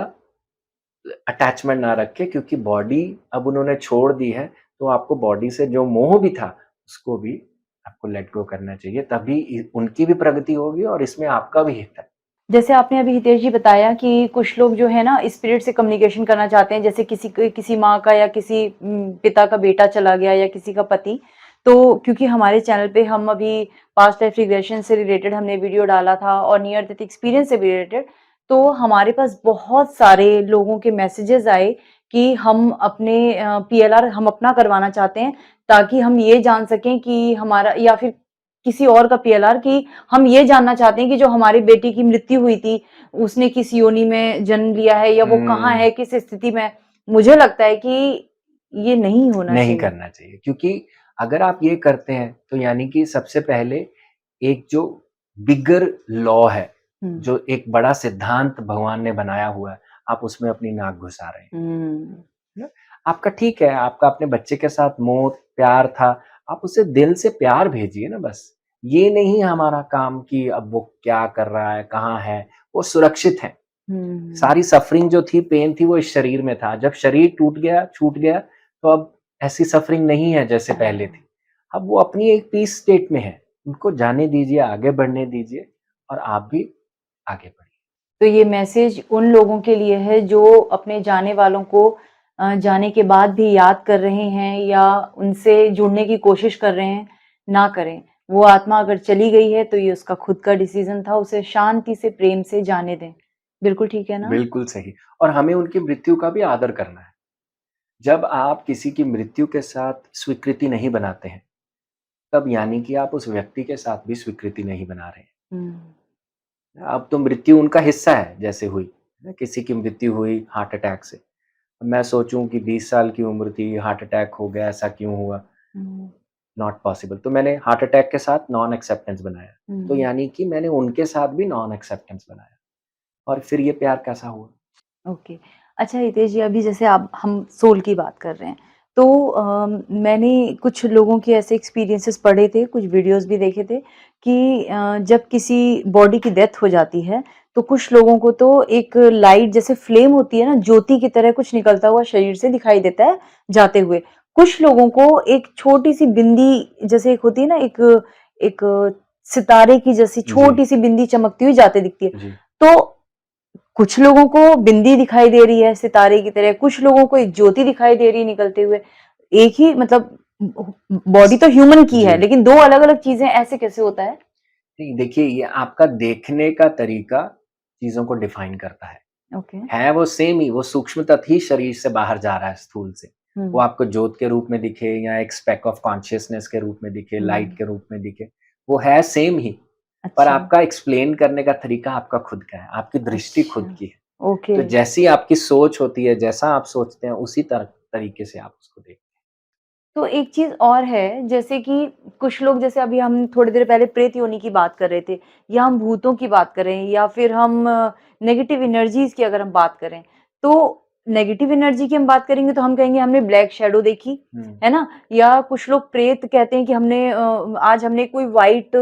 अटैचमेंट ना रखें, क्योंकि बॉडी अब उन्होंने छोड़ दी है, तो आपको बॉडी से जो मोह भी था, उसको भी आपको लेट गो करना चाहिए। तभी उनकी भी प्रगति होगी और इसमें आपका भी हित है। जैसे आपने अभी हितेश जी बताया कि कुछ लोग जो है ना स्पिरिट से कम्युनिकेशन करना चाहते हैं, जैसे किसी माँ का या किसी पिता का बेटा चला गया या किसी का पति। तो क्योंकि हमारे चैनल पे हम अभी पास्ट लाइफ रिग्रेशन से रिलेटेड हमने वीडियो डाला था और नियर डेथ एक्सपीरियंस से भी रिलेटेड, तो हमारे पास बहुत सारे लोगों के मैसेजेस आए कि हम अपने पीएलआर हम अपना करवाना चाहते हैं, ताकि हम ये जान सकें कि हमारा या फिर किसी और का पीएलआर कि हम ये जानना चाहते हैं कि जो हमारी बेटी की मृत्यु हुई थी, उसने किस योनि में जन्म लिया है या वो कहाँ हुँ। है, किस स्थिति में है। मुझे लगता है कि ये नहीं होना नहीं चाहिए। करना चाहिए, क्योंकि अगर आप ये करते हैं तो यानी कि सबसे पहले एक जो बिगर लॉ है, हुँ। जो एक बड़ा सिद्धांत भगवान ने बनाया हुआ है, आप उसमें अपनी नाक घुसा रहे हैं। हुँ। है ना? आपका ठीक है, आपका अपने बच्चे के साथ मोह, प्यार था, आप उसे दिल से प्यार भेजिए ना बस। ये नहीं है हमारा काम कि अब वो क्या कर रहा है, कहाँ है, वो सुरक्षित है। हुँ। सारी सफ़रिंग जो थी, पेन थी, वो इस शरीर में था। जब शरीर टूट गया, छूट गया, तो अब ऐसी सफ़रिंग नहीं है जैसे पहले थी। अब वो अपनी एक पीस स्टेट में है। उनको जाने दीजिए, आगे बढ़ने दीजिए और आप भी आगे बढ़िए। तो ये मैसेज उन लोगों के लिए है जो अपने जाने वालों को जाने के बाद भी याद कर रहे हैं या उनसे जुड़ने की कोशिश कर रहे हैं, ना करें। वो आत्मा अगर चली गई है तो ये उसका खुद का डिसीज़न था, उसे शांति से, प्रेम से जाने दें। बिल्कुल ठीक है ना? बिल्कुल सही, और हमें उनकी मृत्यु का भी आदर करना है। जब आप किसी की मृत्यु के साथ स्वीकृति नहीं बनाते हैं, तब यानी कि आप उस व्यक्ति के साथ भी स्वीकृति नहीं बना रहे हैं। हुँ। अब तो मृत्यु उनका हिस्सा है, जैसे हुई, है ना? किसी की मृत्यु हुई हार्ट अटैक से। मैं सोचूँ कि 20 साल की उम्र थी, हार्ट अटैक हो गया, ऐसा क्यों हुआ? हुँ। Not possible. तो मैंने हार्ट अटैक के साथ नॉन एक्सेप्टेंस बनाया। तो हुँ। यानी कि मैंने उनके साथ भी नॉन एक्सेप्टेंस बनाया, और फिर ये प्यार कैसा हुआ? ओके। अच्छा हितेश जी, अभी जैसे आप हम सोल की बात कर रहे हैं, तो मैंने कुछ लोगों के ऐसे एक्सपीरियंसेस पढ़े थे, कुछ वीडियोज़ भी देखे थे कि जब किसी बॉडी की डेथ हो जाती है, तो कुछ लोगों को तो एक लाइट जैसे फ्लेम होती है ना, ज्योति की तरह कुछ निकलता हुआ शरीर से दिखाई देता है जाते हुए। कुछ लोगों को एक छोटी-सी बिंदी जैसे एक होती है ना, एक एक सितारे की जैसी जी, छोटी-सी बिंदी चमकती हुई जाते दिखती है। जी। तो कुछ लोगों को बिंदी दिखाई दे रही है सितारे की तरह, कुछ लोगों को एक ज्योति दिखाई दे रही है निकलते हुए। एक ही मतलब बॉडी तो ह्यूमन की जी। है, लेकिन 2 अलग-अलग चीज़ें ऐसे कैसे होता है? नहीं, देखिए, ये आपका देखने का तरीका चीज़ों को डिफ़ाइन करता है। ओके। है वो सेम ही, वो सूक्ष्म तत्व ही शरीर से बाहर जा रहा है स्थूल से। वो हुँ। आपको ज्योत के रूप में दिखे या एक स्पेक ऑफ कॉन्शियसनेस के रूप में दिखे, लाइट हुँ। के रूप में दिखे, वो है सेम ही। पर अच्छा, आपका एक्सप्लेन करने का तरीका आपका खुद का है, आपकी दृष्टि खुद अच्छा। की है। ओके। तो जैसी आपकी सोच होती है, जैसा आप सोचते हैं, उसी तरीके से आप उसको देखते तो एक चीज़ और है, जैसे कि कुछ लोग जैसे अभी हम थोड़ी देर पहले प्रेत योनि की बात कर रहे थे या हम भूतों की बात कर रहे हैं या फिर हम नेगेटिव एनर्जीज़ की अगर हम बात करें, तो नेगेटिव एनर्जी की हम बात करेंगे तो हम कहेंगे हमने ब्लैक शैडो देखी, हैं। हुँ, है ना? या कुछ लोग प्रेत कहते हैं कि हमने आज हमने कोई व्हाइट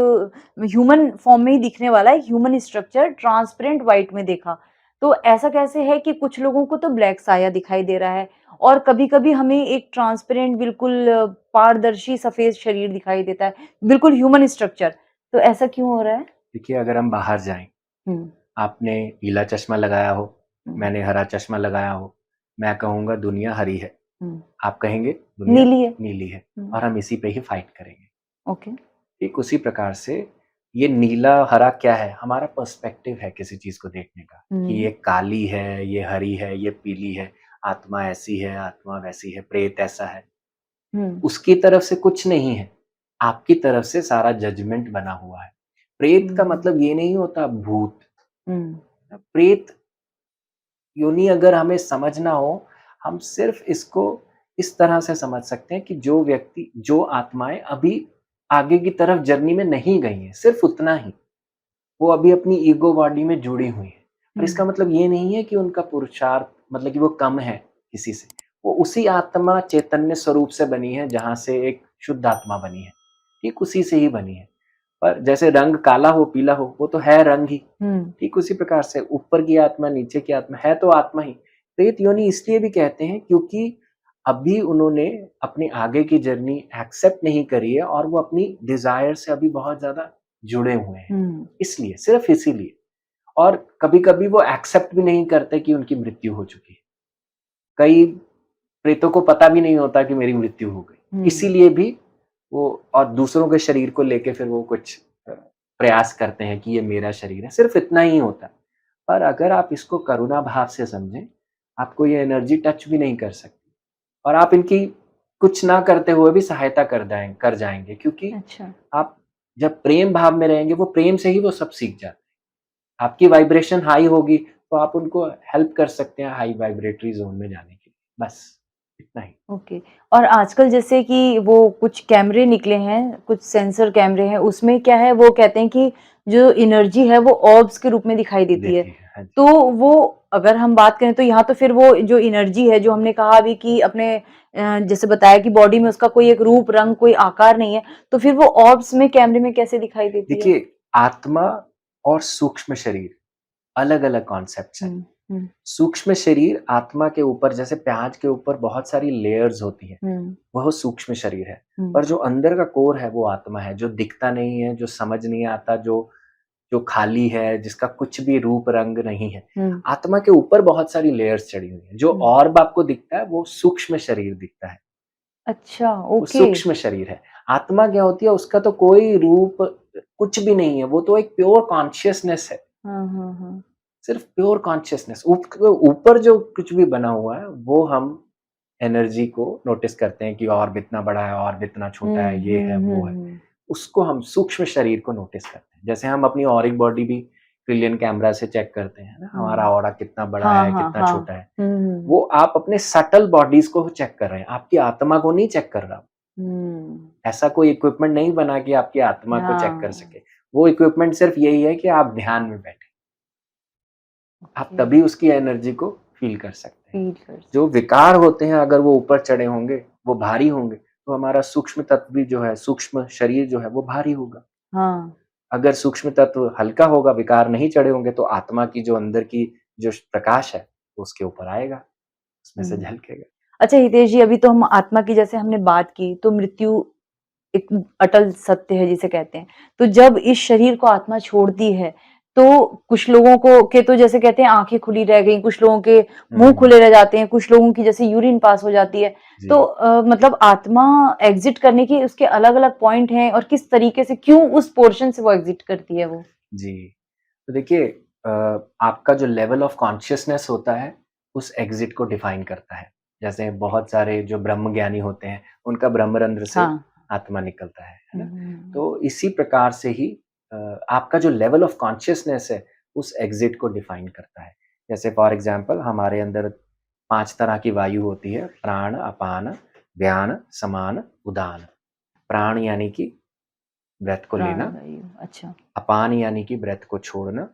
ह्यूमन फॉर्म में ही दिखने वाला है, ह्यूमन स्ट्रक्चर ट्रांसपेरेंट व्हाइट में देखा। तो ऐसा कैसे है कि कुछ लोगों को तो ब्लैक साया दिखाई दे रहा है और कभी-कभी हमें एक ट्रांसपेरेंट बिल्कुल पारदर्शी सफ़ेद शरीर दिखाई देता है, बिल्कुल ह्यूमन स्ट्रक्चर। तो ऐसा क्यों हो रहा है? देखिए, अगर हम बाहर जाएँ, हुँ। आपने पीला चश्मा लगाया हो, हुँ। मैंने हरा चश्मा लगाया हो, मैं कहूंगा दुनिया हरी है, हम्म, आप कहेंगे दुनिया नीली है। नीली है, हम्म, और हम इसी पे ही फाइट करेंगे। ओके। ठीक उसी प्रकार से ये नीला हरा क्या है, हमारा पर्सपेक्टिव है किसी चीज को देखने का, कि हम्म, ये काली है, ये हरी है, ये पीली है, आत्मा ऐसी है, आत्मा वैसी है, प्रेत ऐसा है। हम्म, उसकी तरफ से कुछ नहीं है, आपकी तरफ से सारा जजमेंट बना हुआ है। प्रेत का हम्म, मतलब ये नहीं होता भूत। हम्म, प्रेत योनि अगर हमें समझना हो, हम सिर्फ इसको इस तरह से समझ सकते हैं कि जो व्यक्ति, जो आत्माएं अभी आगे की तरफ जर्नी में नहीं गई हैं, सिर्फ उतना ही, वो अभी अपनी ईगो बॉडी में जुड़ी हुई है। पर इसका हम्म, मतलब ये नहीं है कि उनका पुरुषार्थ मतलब कि वो कम है किसी से। वो उसी आत्मा चैतन्य स्वरूप से बनी है जहाँ से एक शुद्ध आत्मा बनी है, ठीक उसी से ही बनी है। पर जैसे रंग काला हो पीला हो, वो तो है रंग ही। हम्म, ठीक उसी प्रकार से ऊपर की आत्मा नीचे की आत्मा है तो आत्मा ही। प्रेत योनि इसलिए भी कहते हैं क्योंकि अभी उन्होंने अपनी आगे की जर्नी एक्सेप्ट नहीं करी है और वो अपनी डिजायर से अभी बहुत ज्यादा जुड़े हुए हैं, हम्म, इसलिए, सिर्फ इसीलिए। और कभी-कभी वो एक्सेप्ट भी नहीं करते कि उनकी मृत्यु हो चुकी है। कई प्रेतों को पता भी नहीं होता कि मेरी मृत्यु हो गई। हम्म, इसीलिए भी वो और दूसरों के शरीर को लेके फिर वो कुछ प्रयास करते हैं कि ये मेरा शरीर है, सिर्फ इतना ही होता है। पर अगर आप इसको करुणा भाव से समझें, आपको ये एनर्जी टच भी नहीं कर सकती और आप इनकी कुछ ना करते हुए भी सहायता कर जाएँगे, क्योंकि अच्छा, आप जब प्रेम भाव में रहेंगे, वो प्रेम से ही वो सब सीख जाते हैं। आपकी वाइब्रेशन हाई होगी, तो आप उनको हेल्प कर सकते हैं हाई वाइब्रेटरी ज़ोन में जाने के लिए, बस इतना ही। ओके। और आजकल जैसे कि वो कुछ कैमरे निकले हैं, कुछ सेंसर कैमरे हैं, उसमें क्या है वो कहते हैं कि जो एनर्जी है वो ऑर्ब्स के रूप में दिखाई देती है। देती है, हाँ जी। तो वो अगर हम बात करें तो यहाँ तो फिर वो जो एनर्जी है जो हमने कहा अभी कि अपने जैसे बताया कि बॉडी में उसका कोई एक रूप, रंग, कोई आकार नहीं है, तो फिर वो ऑर्ब्स में कैमरे में कैसे दिखाई देती है? देखिए, आत्मा और सूक्ष्म शरीर अलग-अलग कॉन्सेप्ट्स हैं। हुँ, हुँ, सूक्ष्म शरीर आत्मा के ऊपर, जैसे प्याज के ऊपर बहुत सारी लेयर्स होती हैं, हुँ, वह सूक्ष्म शरीर है। हुँ, पर जो अंदर का कोर है वो आत्मा है, जो दिखता नहीं है, जो समझ नहीं आता, जो जो खाली है, जिसका कुछ भी रूप रंग नहीं है। हुँ, आत्मा के ऊपर बहुत सारी लेयर्स चढ़ी हुई हैं। जो हुँ। ऑर्ब आपको दिखता है वो सूक्ष्म शरीर दिखता है, अच्छा, वो ओके। सूक्ष्म शरीर है। आत्मा क्या होती है, उसका तो कोई रूप कुछ भी नहीं है, वो तो एक प्योर कॉन्शियसनेस है। हाँ, हाँ, हाँ। सिर्फ प्योर कॉन्शियसनेस। ऊपर जो कुछ भी बना हुआ है वो हम एनर्जी को नोटिस करते हैं कि ऑर्ब इतना बड़ा है, ऑर्ब इतना छोटा हुँ, है, ये है, हुँ, हुँ, वो है। हुँ। उसको हम सूक्ष्म शरीर को नोटिस करते हैं। जैसे हम अपनी ऑरिक बॉडी भी ट्रिलियन कैमरा से चेक करते हैं ना, हमारा हुँ। ऑरा कितना बड़ा हाँ, है, हाँ, कितना हाँ। छोटा है। हुँ, हुँ, वो आप अपने सटल बॉडीज़ को चेक कर रहे हैं, आपकी आत्मा को नहीं चेक कर रहा। हुँ। ऐसा कोई इक्विपमेंट नहीं बना कि आपकी आत्मा को चेक कर हाँ, सके। वो इक्विपमेंट सिर्फ यही है कि आप ध्यान में बैठे। आप ओके, तभी उसकी एनर्जी को फ़ील कर सकते हैं। फ़ील कर जो सकते हैं। विकार होते हैं अगर वो ऊपर चढ़े होंगे, वो भारी होंगे, तो हमारा सूक्ष्म तत्व भी जो है, सूक्ष्म शरीर जो है वो भारी होगा। हाँ। अगर सूक्ष्म तत्व हल्का होगा, विकार नहीं चढ़े होंगे, तो आत्मा की जो अंदर की जो प्रकाश है, वो उसके ऊपर आएगा, उसमें से हुँ। झलकेगा। अच्छा हितेश जी, अभी तो हम आत्मा की जैसे हमने बात की, तो मृत्यु एक अटल सत्य है जिसे कहते हैं। तो जब इस शरीर को आत्मा छोड़ती है, तो कुछ लोगों को के तो जैसे कहते हैं आँखें खुली रह गई, कुछ लोगों के मुँह हुँ, खुले रह जाते हैं, कुछ लोगों की जैसे यूरिन पास हो जाती है। जी, तो मतलब आत्मा एग्ज़िट करने के उसके अलग-अलग पॉइंट हैं और किस तरीके से क्यों उस पोर्शन से वो एग्ज़िट करती है वो? जी। तो देखिए, अ, आपका जो लेवल ऑफ कॉन्शियसनेस होता है, उस एग्ज़िट को डिफ़ाइन करता है। जैसे बहुत सारे जो ब्रह्म ज्ञानी होते हैं, उनका ब्रह्मरंध्र से हाँ। आत्मा निकलता है हुँ, ना? हुँ, तो इसी प्रकार से ही अ, आपका जो लेवल ऑफ कॉन्शियसनेस है, उस एग्ज़िट को डिफ़ाइन करता है। जैसे फॉर एग्ज़ाम्पल हमारे अंदर 5 तरह की वायु होती है, प्राण, अपान, व्यान, समान, उदान। प्राण यानी कि ब्रेथ को लेना, प्राणवायु, अच्छा। अपान यानी कि ब्रेथ को छोड़ना,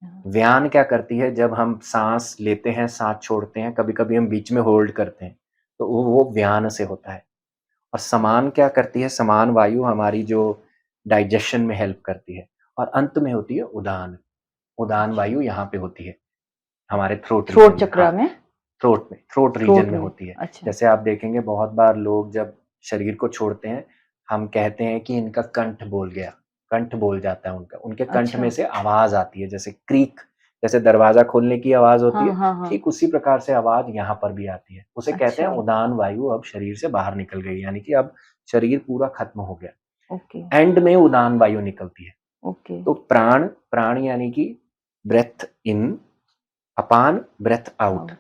हाँ, व्यान क्या करती है, जब हम साँस लेते हैं, साँस छोड़ते हैं, कभी-कभी हम बीच में होल्ड करते हैं, तो वो व्यान से होता है। और समान क्या करती है, समान वायु हमारी जो डाइजेशन में हेल्प करती है। और अंत में होती है उदान। उदान अच्छा। वायु यहाँ पे होती है, हमारे थ्रोट रीजन थ्रोट में। चक्रा हाँ, में? थ्रोट में, थ्रोट रीजन थ्रोट में में, होती है। अच्छा। जैसे आप देखेंगे बहुत बार लोग जब शरीर को छोड़ते हैं, हम कहते हैं कि इनका कंठ बोल गया, कंठ बोल जाता है उनका। उनके कंठ अच्छा, में से आवाज़ आती है, जैसे क्रीक जैसे दरवाजा खोलने की आवाज होती हाँ, है, हाँ, हाँ। ठीक उसी प्रकार से आवाज यहाँ पर भी आती है। उसे कहते हैं अच्छा, उदान वायु अब शरीर से बाहर निकल गई, यानी कि अब शरीर पूरा खत्म हो गया। ओके, एंड में उदान वायु निकलती है। ओके। तो प्राण प्राण यानी कि breath in, upon breath out. Out.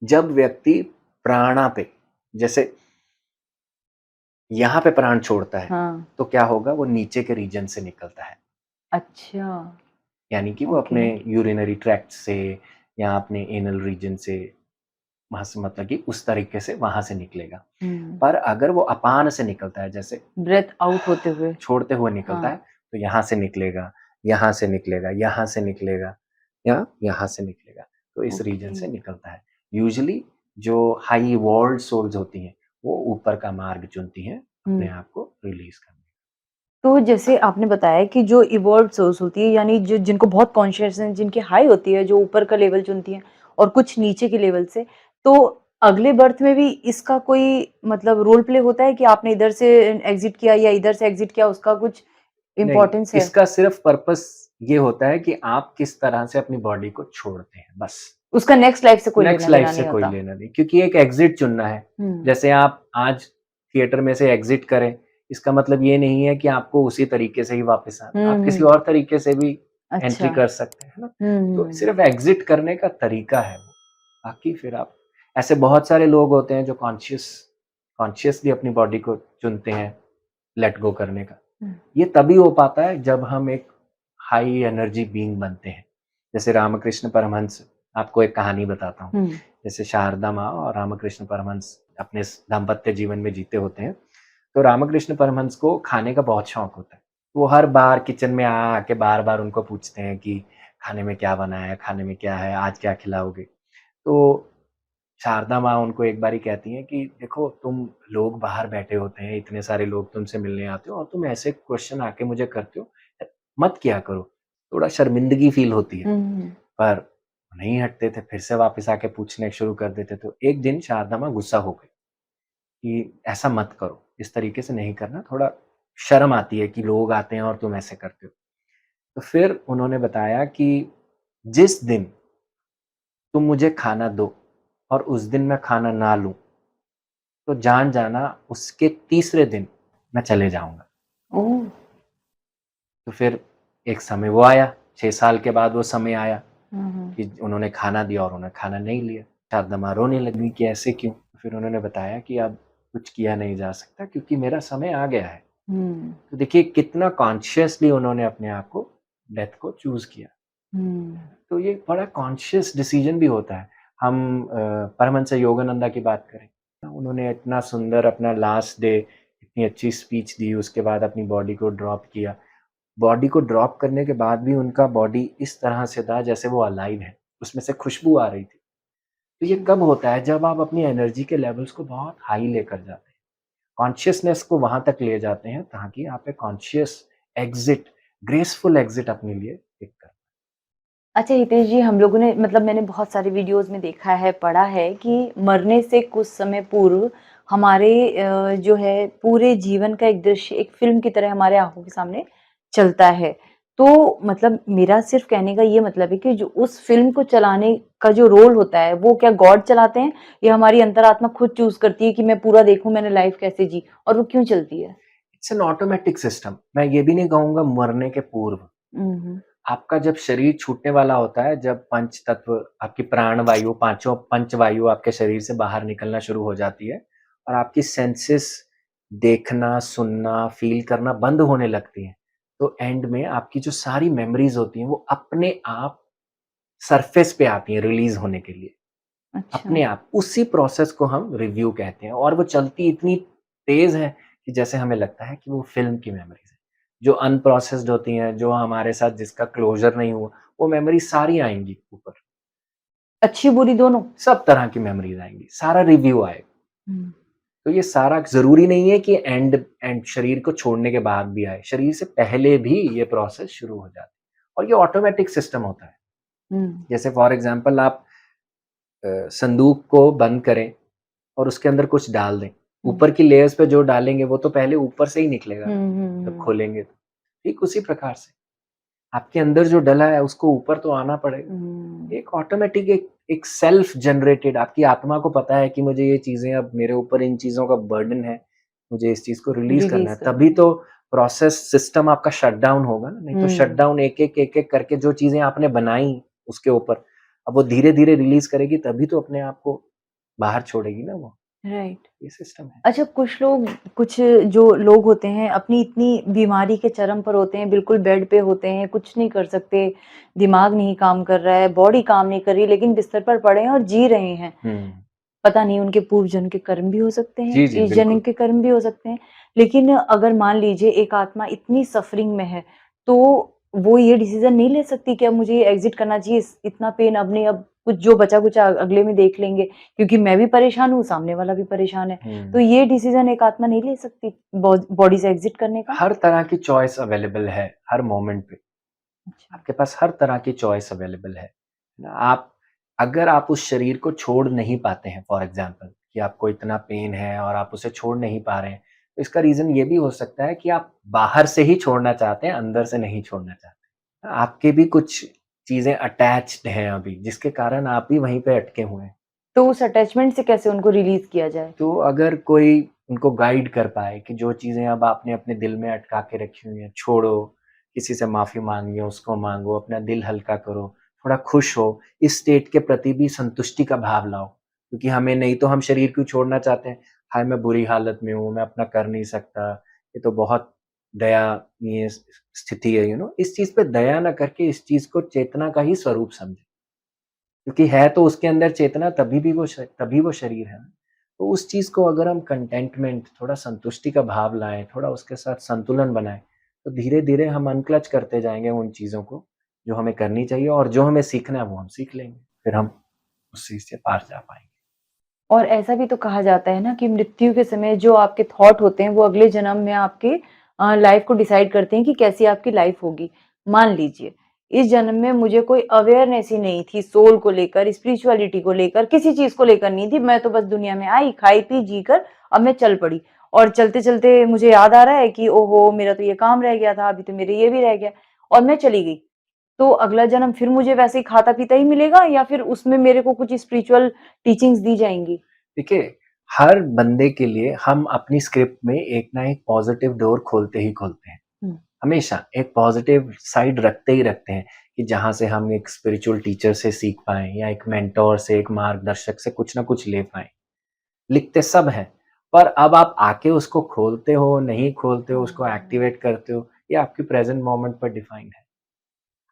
जब व्यक्ति प्राणा पे, जैसे यहाँ पे प्राण छोड़ता है, हाँ, तो क्या होगा, वो नीचे के रीजन से निकलता है। अच्छा, यानी कि वो ओके। अपने यूरिनरी ट्रैक्ट से या अपने एनल रीजन से, वहां से, मतलब कि उस तरीके से वहां से निकलेगा। हुँ, पर अगर वो अपान से निकलता है, जैसे ब्रेथ आउट होते हुए। छोड़ते हुए निकलता हाँ, है, तो यहाँ से निकलेगा, यहाँ से निकलेगा, यहाँ से निकलेगा या यहाँ से निकलेगा, तो इस रीजन ओके। से निकलता है। यूजुअली जो हाई इवॉल्व्ड सोल्स होती हैं, वो ऊपर का मार्ग चुनती हैं अपने हुँ। आप को रिलीज करने तो जैसे आपने बताया कि जो इवॉल्व्ड सोल्स होती है यानी जो जिनको बहुत कॉन्शियसनेस जिनकी हाई होती है, जो ऊपर का लेवल चुनती हैं और कुछ नीचे के लेवल से, तो अगले बर्थ में भी इसका कोई मतलब रोल प्ले होता है कि आपने इधर से एग्ज़िट किया या इधर से एग्ज़िट किया, उसका कुछ नहीं, इम्पोर्टेंस है? इसका सिर्फ पर्पस ये होता है कि आप किस तरह से अपनी बॉडी को छोड़ते हैं, बस। उसका नेक्स्ट लाइफ़ से कोई नेक्स्ट लाइफ लेना-देना से नहीं कोई होता। लेना नहीं, क्योंकि एक एग्जिट चुनना है। हुँ, जैसे आप आज थिएटर में से एग्जिट करें, इसका मतलब ये नहीं है कि आपको उसी तरीके से ही वापस आना है। हुँ, आप किसी हुँ। और तरीके से भी एंट्री अच्छा। कर सकते हैं, है ना? हुँ, तो हुँ। सिर्फ एग्जिट करने का तरीका है वो। बाकी फिर आप, ऐसे बहुत सारे लोग होते हैं जो कॉन्शियसली अपनी बॉडी को चुनते हैं लेट गो करने का। हुँ, ये तभी हो पाता है जब हम एक हाई एनर्जी बीइंग बनते हैं। जैसे रामकृष्ण परमहंस, आपको एक कहानी बताता हूँ। हुँ, जैसे शारदा माँ और रामकृष्ण परमहंस अपने दाम्पत्य जीवन में जीते होते हैं, तो रामकृष्ण परमहंस को खाने का बहुत शौक होता है। वो हर बार किचन में आके बार-बार उनको पूछते हैं कि खाने में क्या बना है? खाने में क्या है? आज क्या खिलाओगे? तो शारदा माँ उनको एक बारी कहती हैं कि देखो, तुम लोग बाहर बैठे होते हैं, इतने सारे लोग तुमसे मिलने आते हो और तुम ऐसे क्वेश्चन आके मुझे करते हो, मत किया करो। थोड़ा शर्मिंदगी फ़ील होती है। हुँ, हुँ। पर नहीं हटते थे, फिर से वापस आके पूछने शुरू कर देते। तो एक दिन शारदा माँ गुस्सा हो गई कि ऐसा मत करो, इस तरीके से नहीं करना, थोड़ा शर्म आती है कि लोग आते हैं और तुम ऐसे करते हो। तो फिर उन्होंने बताया कि जिस दिन तुम मुझे खाना दो और उस दिन मैं खाना ना लूँ, तो जान जाना उसके तीसरे दिन मैं चले जाऊँगा। ओह! तो फिर एक समय वो आया, 6 साल के बाद वो समय आया हुँ, हुँ। कि उन्होंने खाना दिया और उन्होंने खाना नहीं लिया। शारदा माँ रोने लगी कि ऐसे क्यों? फिर उन्होंने बताया कि अब कुछ किया नहीं जा सकता क्योंकि मेरा समय आ गया है। हुँ, तो देखिए कितना कॉन्शियसली उन्होंने अपने आप को, डेथ को चूज़ किया। हुँ। तो ये बड़ा कॉन्शियस डिसीजन भी होता है। हम परमहंस योगानंदा की बात करें, उन्होंने इतना सुंदर अपना लास्ट डे, इतनी अच्छी स्पीच दी, उसके बाद अपनी बॉडी को ड्रॉप किया। बॉडी को ड्रॉप करने के बाद भी उनका बॉडी इस तरह से था जैसे वो अलाइव है, उसमें से खुशबू आ रही थी। तो ये अच्छा। कब होता है? जब आप अपनी एनर्जी के लेवल्स को बहुत हाई लेकर जाते हैं, कॉन्शियसनेस को वहाँ तक ले जाते हैं ताकि आप एक कॉन्शियस एग्ज़िट, ग्रेसफुल एग्ज़िट अपने लिए पिक करें। अच्छा हितेश जी, हम लोगों ने मतलब मैंने बहुत सारे वीडियोज़ में देखा है, पढ़ा है कि मरने से कुछ समय पूर्व हमारे जो है पूरे जीवन का एक दृश्य एक फ़िल्म की तरह हमारे आँखों के सामने चलता है। तो मतलब मेरा सिर्फ़ कहने का ये मतलब है कि जो उस फ़िल्म को चलाने का जो रोल होता है, वो क्या गॉड चलाते हैं या हमारी अंतरात्मा खुद चूज़ करती है कि मैं पूरा देखूँ मैंने लाइफ़ कैसे जी और वो क्यों चलती है? It's an automatic system. मैं ये भी नहीं कहूँगा मरने के पूर्व। हुँ, हुँ। आपका जब शरीर छूटने वाला होता है, जब पंच तत्व, आपकी प्राण वायु, पाँचों पंच वायु आपके शरीर से बाहर निकलना शुरू हो जाती है और आपकी सेंसेस देखना, सुनना, फ़ील करना बंद होने लगती हैं। तो एंड में आपकी जो सारी मेमोरीज़ होती हैं, वो अपने आप सरफ़ेस पे आती हैं रिलीज़ होने के लिए। अच्छा। अपने आप, उसी प्रोसेस को हम रिव्यू कहते हैं और वो चलती इतनी तेज़ है कि जैसे हमें लगता है कि वो फ़िल्म की मेमोरीज़ हैं। जो अनप्रोसेस्ड होती हैं, जो हमारे साथ जिसका क्लोज़र नहीं हुआ, वो मेमोरी सारी आएँगी ऊपर। अच्छी-बुरी दोनों? सब तरह की मेमोरीज़ आएँगी, सारा रिव्यू आएगा। हुँ। तो ये सारा ज़रूरी नहीं है कि एंड एंड शरीर को छोड़ने के बाद भी आए, शरीर से पहले भी ये प्रोसेस शुरू हो जाती है और ये ऑटोमैटिक सिस्टम होता है। हुँ। जैसे फॉर एग्ज़ाम्पल आप संदूक को बंद करें और उसके अंदर कुछ डाल दें। हुँ। ऊपर की लेयर्स पे जो डालेंगे वो तो पहले ऊपर से ही निकलेगा हुँ, ना, हुँ, जब हुँ। खोलेंगे तो। ठीक उसी प्रकार से। आपके अंदर जो डला है उसको ऊपर तो आना पड़ेगा। एक ऑटोमेटिक एक सेल्फ जनरेटेड, आपकी आत्मा को पता है कि मुझे ये चीजें, अब मेरे ऊपर इन चीजों का बर्डन है, मुझे इस चीज को रिलीज करना रिलीज है, करना तभी है। तो प्रोसेस सिस्टम आपका शट डाउन होगा ना। नहीं तो शट डाउन एक एक करके जो चीजें आपने बनाई उसके ऊपर, अब वो धीरे धीरे रिलीज करेगी, तभी तो अपने आप को बाहर छोड़ेगी ना वो। राइट। ये सिस्टम है। अच्छा, कुछ जो लोग होते हैं अपनी इतनी बीमारी के चरम पर होते हैं, बिल्कुल बेड पे होते हैं, कुछ नहीं कर सकते, दिमाग नहीं काम कर रहा है, बॉडी काम नहीं कर रही, लेकिन बिस्तर पर पड़े हैं और जी रहे हैं। पता नहीं उनके पूर्व जन्म के कर्म भी हो सकते हैं, जी, जी, इस जन्म बिल्कुल। के कर्म भी हो सकते हैं। लेकिन अगर मान लीजिए एक आत्मा इतनी सफरिंग में है, तो वो ये डिसीज़न नहीं ले सकती कि अब मुझे ये एग्ज़िट करना चाहिए, इस इतना पेन अब नहीं, अब कुछ जो बचा-कुछ अगले में देख लेंगे, क्योंकि मैं भी परेशान हूँ, सामने वाला भी परेशान है। तो ये डिसीज़न एक आत्मा नहीं ले सकती बॉडी से एग्ज़िट करने का? हर तरह की चॉइस अवेलेबल है, हर मोमेंट पे। अच्छा। आपके पास हर तरह की चॉइस अवेलेबल है। आप, अगर आप उस शरीर को छोड़ नहीं पाते हैं, फॉर एग्ज़ाम्पल कि आपको इतना पेन है और आप उसे छोड़ नहीं पा रहे हैं, तो इसका रीज़न ये भी हो सकता है कि आप बाहर से ही छोड़ना चाहते हैं, अंदर से नहीं छोड़ना चाहते। आपके भी कुछ चीज़ें अटैच्ड हैं अभी, जिसके कारण आप भी वहीं पे अटके हुए हैं। तो उस अटैचमेंट से कैसे उनको रिलीज़ किया जाए? तो अगर कोई उनको गाइड कर पाए कि जो चीज़ें अब आपने अपने दिल में अटका के रखी हुई हैं, छोड़ो, किसी से माफ़ी माँगनी है उसको माँगो, अपना दिल हल्का करो, थोड़ा खुश हो, इस स्टेट के प्रति भी संतुष्टि का भाव लाओ। क्योंकि हमें, नहीं तो हम शरीर क्यों छोड़ना चाहते हैं? हाय मैं बुरी हालत में हूँ, मैं अपना कर नहीं सकता, ये तो बहुत दयनीय स्थिति है, इस चीज़ पे दया ना करके इस चीज़ को चेतना का ही स्वरूप समझें। क्योंकि है तो उसके अंदर चेतना, तभी वो शरीर है ना। तो उस चीज़ को अगर हम कंटेंटमेंट, थोड़ा संतुष्टि का भाव लाएँ, थोड़ा उसके साथ संतुलन बनाएँ, तो धीरे-धीरे हम अनक्लच करते जाएँगे उन चीज़ों को, जो हमें करनी चाहिए, और जो हमें सीखना है वो हम सीख लेंगे। फिर हम उस चीज़ से पार जा पाएँगे। और ऐसा भी तो कहा जाता है ना कि मृत्यु के समय जो आपके थॉट होते हैं वो अगले जन्म में आपके लाइफ को डिसाइड करते हैं कि कैसी आपकी लाइफ होगी। मान लीजिए इस जन्म में मुझे कोई अवेयरनेस ही नहीं थी सोल को लेकर, स्पिरिचुअलिटी को लेकर, किसी चीज़ को लेकर नहीं थी। मैं तो बस दुनिया में आई, खाई, पी, जी कर अब मैं चल पड़ी, और चलते-चलते मुझे याद आ रहा है कि ओहो! मेरा तो ये काम रह गया था, अभी तो मेरे ये भी रह गया, और मैं चली गई। तो अगला जन्म फिर मुझे वैसे ही खाता-पीता ही मिलेगा, या फिर उसमें मेरे को कुछ स्पिरिचुअल टीचिंग्स दी जाएँगी? देखिए, हर बंदे के लिए हम अपनी स्क्रिप्ट में एक ना एक पॉज़िटिव डोर खोलते ही खोलते हैं। हुँ। हमेशा एक पॉजिटिव साइड रखते ही रखते हैं कि जहाँ से हम एक स्पिरिचुअल टीचर से सीख पाएँ या एक मेंटर से, एक मार्गदर्शक से कुछ ना कुछ ले पाएँ। लिखते सब हैं, पर अब आप आके उसको खोलते हो, नहीं खोलते हो, उसको एक्टिवेट करते हो, ये आपकी प्रेज़ेंट मोमेंट पर डिफाइंड है।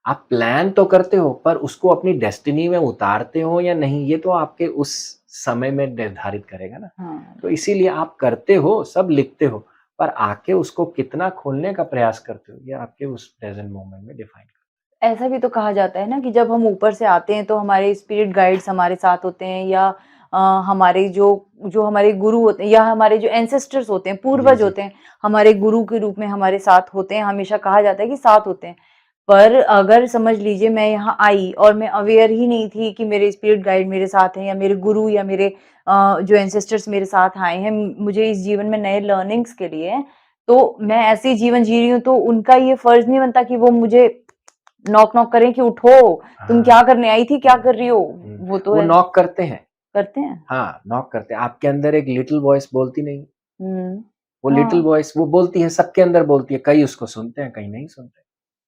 आप प्लान तो करते हो, पर उसको अपनी डेस्टिनी में उतारते हो या नहीं, ये तो आपके उस समय में निर्धारित करेगा ना। हाँ। तो इसीलिए आप करते हो, सब लिखते हो, पर आके उसको कितना खोलने का प्रयास करते हो, ये आपके उस प्रेज़ेंट मोमेंट में डिफाइन करता ऐसा भी तो कहा जाता है ना कि जब हम ऊपर से आते हैं तो हमारे स्पिरिट गाइड्स हमारे साथ होते हैं, या हमारे जो जो हमारे गुरु होते हैं, या हमारे जो एंसेस्टर्स होते हैं, है। जी, पूर्वज जी। होते हैं, हमारे गुरु के रूप में हमारे साथ होते हैं। हमेशा कहा जाता है कि साथ होते हैं। पर अगर समझ लीजिए मैं यहाँ आई और मैं अवेयर ही नहीं थी कि मेरे स्पिरिट गाइड मेरे साथ हैं, या मेरे गुरु, या मेरे जो एंसेस्टर्स मेरे साथ आए हैं मुझे इस जीवन में नए लर्निंग्स के लिए, तो मैं ऐसे ही जीवन जी रही हूँ, तो उनका ये फर्ज नहीं बनता कि वो मुझे नॉक नॉक करें कि उठो, तुम हाँ। क्या करने आई थी, क्या कर रही हो? हुँ, वो तो वो है, नॉक करते हैं। करते हैं। हाँ, नॉक करते हैं। आपके अंदर एक लिटिल वॉइस बोलती नहीं, हुँ। वो लिटिल हाँ। वॉइस वो बोलती है, सबके अंदर बोलती है, कई उसको सुनते हैं, कई नहीं सुनते।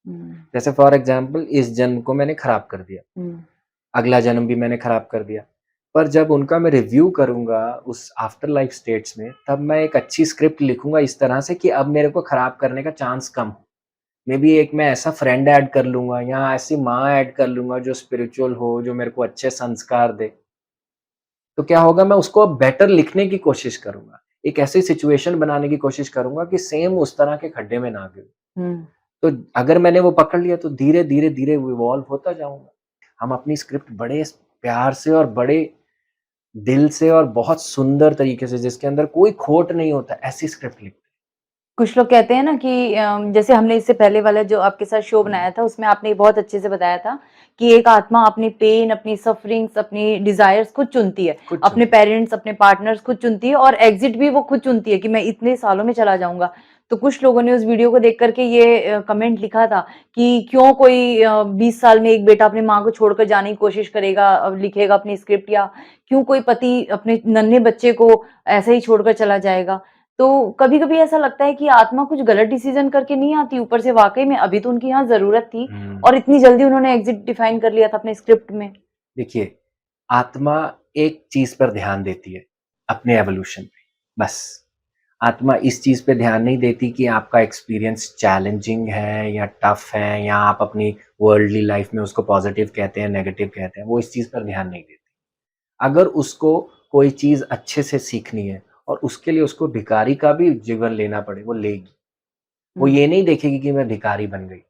हुँ। जैसे फॉर एग्ज़ाम्पल इस जन्म को मैंने खराब कर दिया, हुँ। अगला जन्म भी मैंने खराब कर दिया। पर जब उनका मैं रिव्यू करूँगा उस आफ्टर लाइफ स्टेट्स में, तब मैं एक अच्छी स्क्रिप्ट लिखूँगा इस तरह से कि अब मेरे को खराब करने का चांस कम हो। मेबी एक मैं ऐसा फ्रेंड ऐड कर लूँगा या ऐसी माँ ऐड कर लूँगा जो स्पिरिचुअल हो, जो मेरे को अच्छे संस्कार दे। तो क्या होगा, मैं उसको अब बेटर लिखने की कोशिश करूँगा। एक ऐसी सिचुएशन बनाने की कोशिश करूँगा कि सेम उस तरह के खड्डे में ना गिरूँ। हुँ। तो अगर मैंने वो पकड़ लिया तो धीरे-धीरे इवॉल्व होता जाऊँगा। हम अपनी स्क्रिप्ट बड़े प्यार से और बड़े दिल से और बहुत सुंदर तरीके से, जिसके अंदर कोई खोट नहीं होता, ऐसी स्क्रिप्ट लिखते कुछ लोग कहते हैं ना कि जैसे हमने इससे पहले वाला जो आपके साथ शो हैं। बनाया था, उसमें आपने बहुत अच्छे से बताया था कि एक आत्मा अपनी पेन, अपनी सफरिंग्स, अपनी डिज़ायर्स खुद चुनती है। खुद अपने चुनती है। पेरेंट्स, अपने पार्टनर्स खुद चुनती है, और एग्ज़िट भी वो खुद चुनती है कि मैं इतने सालों में चला जाऊँगा। तो कुछ लोगों ने उस वीडियो को देख करके ये कमेंट लिखा था कि क्यों कोई 20 साल में एक बेटा अपनी माँ को छोड़कर जाने की कोशिश करेगा, लिखेगा अपनी स्क्रिप्ट, या क्यों कोई पति अपने नन्हे बच्चे को ऐसे ही छोड़कर चला जाएगा। तो कभी-कभी ऐसा लगता है कि आत्मा कुछ गलत डिसीज़न करके नहीं आती, ऊपर से वाक़ई में अभी तो उनकी यहाँ ज़रूरत थी और इतनी जल्दी उन्होंने एग्ज़िट डिफाइन कर लिया था अपने स्क्रिप्ट में। देखिए, आत्मा एक चीज़ पर ध्यान देती है, अपने एवोल्यूशन पे, बस। आत्मा इस चीज़ पे ध्यान नहीं देती कि आपका एक्सपीरियंस चैलेंजिंग है या टफ है या आप अपनी वर्ल्डली लाइफ में उसको पॉजिटिव कहते हैं, नेगेटिव कहते हैं, वो इस चीज़ पर ध्यान नहीं देती। अगर उसको कोई चीज़ अच्छे से सीखनी है और उसके लिए उसको भिखारी का भी जीवन लेना पड़े, वो लेगी। वो हुँ, ये नहीं देखेगी कि मैं भिखारी बन गई।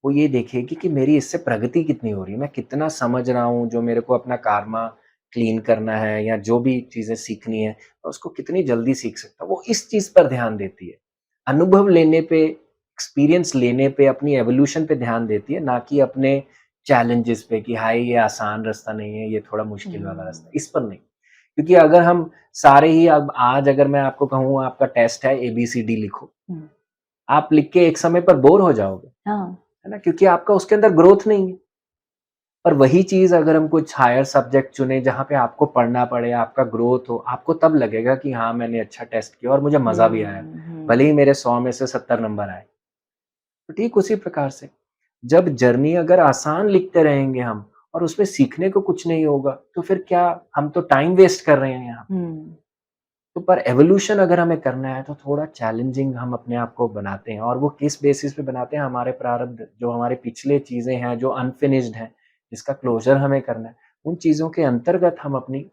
वो ये देखेगी कि मेरी इससे प्रगति कितनी हो रही है, मैं कितना समझ रहा हूँ, जो मेरे को अपना कार्मा क्लीन करना है या जो भी चीज़ें सीखनी है, मैं उसको कितनी जल्दी सीख सकता हूँ। वो इस चीज़ पर ध्यान देती है। अनुभव लेने पे, एक्सपीरियंस लेने पे, अपनी एवोल्यूशन पे ध्यान देती है, ना कि अपने चैलेंजेस पे कि हाय ये आसान रास्ता नहीं है, ये थोड़ा मुश्किल वाला रास्ता है, हुँ, इस पर नहीं। क्योंकि अगर हम सारे ही अब आज अगर मैं आपको कहूँ आपका टेस्ट है एबीसीडी लिखो, हुँ, आप लिख के एक समय पर बोर हो जाओगे, हाँ, है ना? क्योंकि आपका उसके अंदर ग्रोथ नहीं है। पर वही चीज़ अगर हम कुछ हायर सब्जेक्ट चुनें जहाँ पे आपको पढ़ना पड़े, आपका ग्रोथ हो, आपको तब लगेगा कि हाँ, मैंने अच्छा टेस्ट किया और मुझे मज़ा भी आया। हुँ, भले ही हुँ, मेरे 100 में से 70 नंबर आए। तो ठीक उसी प्रकार से, जब जर्नी अगर आसान लिखते रहेंगे हम और उसमें सीखने को कुछ नहीं होगा, तो फिर क्या हम तो टाइम वेस्ट कर रहे हैं यहाँ। हुँ, तो पर एवोल्यूशन अगर हमें करना है तो थोड़ा चैलेंजिंग हम अपने आप को बनाते हैं और वो किस बेसिस पे बनाते हैं हमारे प्रारब्ध जो हमारे पिछले चीज़ें हैं जो अनफिनिश्ड हैं, जिसका क्लोज़र हमें करना है, उन चीज़ों के अंतर्गत हम अपनी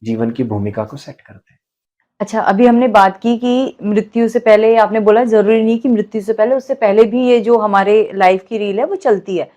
जीवन की भूमिका को सेट करते हैं। अच्छा, अभी हमने बात की कि मृत्यु से पहले आपने बोला ज़रूरी नहीं कि मृत्यु से पहले, उससे पहले भी ये जो हमारे लाइफ़ की रील है वो चलती है।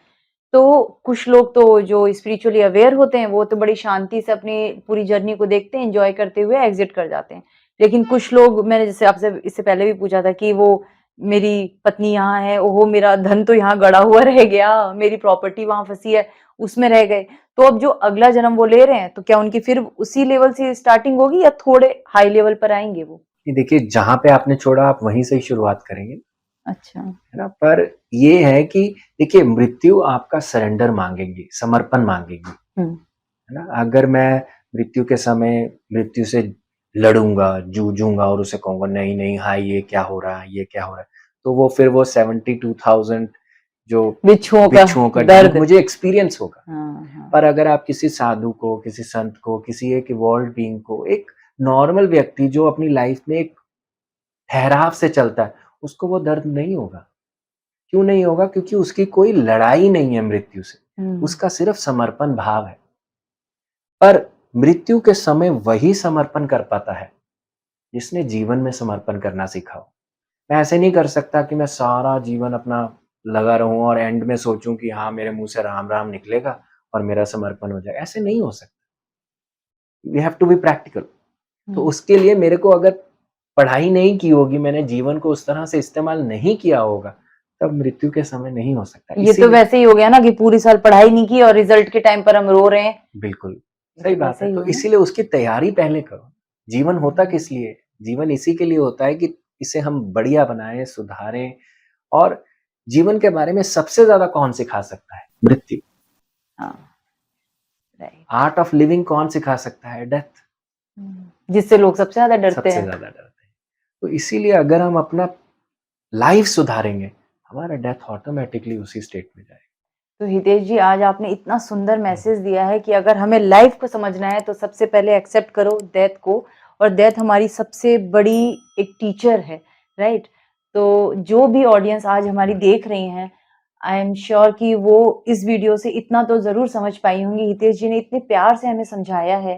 तो कुछ लोग तो जो स्पिरिचुअली अवेयर होते हैं, वो तो बड़ी शांति से अपनी पूरी जर्नी को देखते हैं, एन्जॉय करते हुए एग्ज़िट कर जाते हैं। लेकिन कुछ लोग, मैंने जैसे आपसे इससे पहले भी पूछा था कि वो मेरी पत्नी यहाँ है, ओहो! मेरा धन तो यहाँ गड़ा हुआ रह गया, मेरी प्रॉपर्टी वहाँ फँसी है, उसमें रह गए। तो अब जो अगला जन्म वो ले रहे हैं, तो क्या उनकी फिर उसी लेवल से स्टार्टिंग होगी या थोड़े हाई लेवल पर आएँगे वो? कि देखिए जहाँ पे आपने छोड़ा आप वहीं से ही शुरुआत करेंगे, अच्छा। है ना? पर ये है कि देखिए मृत्यु आपका सरेंडर माँगेगी, समर्पण माँगेगी, हुँ, है ना? अगर मैं मृत्यु के समय मृत्यु से लड़ूँगा, जूझूँगा और उसे कहूँगा नहीं, नहीं, हाय ये क्या हो रहा है, ये क्या हो रहा है? तो वो फिर वो 72,000 जो बिच्छुओं का बिच्छुओं का झुंड दर्द। मुझे एक्सपीरियंस होगा। हाँ, हाँ। पर अगर आप किसी साधु को, किसी संत को, किसी एक इवॉल्व्ड बीइंग को, एक नॉर्मल व्यक्ति जो अपनी लाइफ़ में एक ठहराव से चलता है, उसको वो दर्द नहीं होगा। क्यों नहीं होगा? क्योंकि उसकी कोई लड़ाई नहीं है मृत्यु से, हुँ, उसका सिर्फ़ समर्पण भाव है। पर मृत्यु के समय वही समर्पण कर पाता है, जिसने जीवन में समर्पण करना सीखा हो। मैं ऐसे नहीं कर सकता कि मैं सारा जीवन अपना लगा रहूँ और एंड में सोचूँ कि हाँ, मेरे मुँह से राम, राम निकलेगा और मेरा समर्पण हो जाएगा, ऐसे नहीं हो सकता। We have to be practical. तो हुँ। उसके लिए मेरे को अगर पढ़ाई नहीं की होगी, मैंने जीवन को उस तरह से इस्तेमाल नहीं किया होगा, तब मृत्यु के समय नहीं हो सकता। ये तो इसीलिए वैसे ही हो गया ना कि पूरी साल पढ़ाई नहीं की और रिजल्ट के टाइम पर हम रो रहे हैं। बिल्कुल, ये सही तो बात वैसे है। ही तो हुआ ना। इसीलिए उसकी तैयारी पहले करो। जीवन होता हुँ, किस लिए? जीवन इसी के लिए होता है कि इसे हम बढ़िया बनाएँ, सुधारें और जीवन के बारे में सबसे ज़्यादा कौन सिखा सकता है? मृत्यु। हाँ, राइट। आर्ट ऑफ लिविंग कौन सिखा सकता है? डेथ। जिससे लोग सबसे ज़्यादा डरते सबसे हैं। ज़्यादा डरते हैं। तो इसीलिए अगर हम अपना लाइफ़ सुधारेंगे, हमारा डेथ ऑटोमैटिकली उसी स्टेट में जाएगा। तो हितेश जी, आज आपने इतना सुंदर हुँ, हुँ। मैसेज दिया है कि अगर हमें लाइफ को समझना है तो सबसे पहले एक्सेप्ट करो डेथ को, और डेथ हमारी सबसे बड़ी एक टीचर है, राइट? तो जो भी ऑडियंस आज हमारी हुँ, देख रही हैं, आई एम श्योर कि वो इस वीडियो से इतना तो ज़रूर समझ पाई होंगी। हितेश जी ने इतने प्यार से हमें समझाया है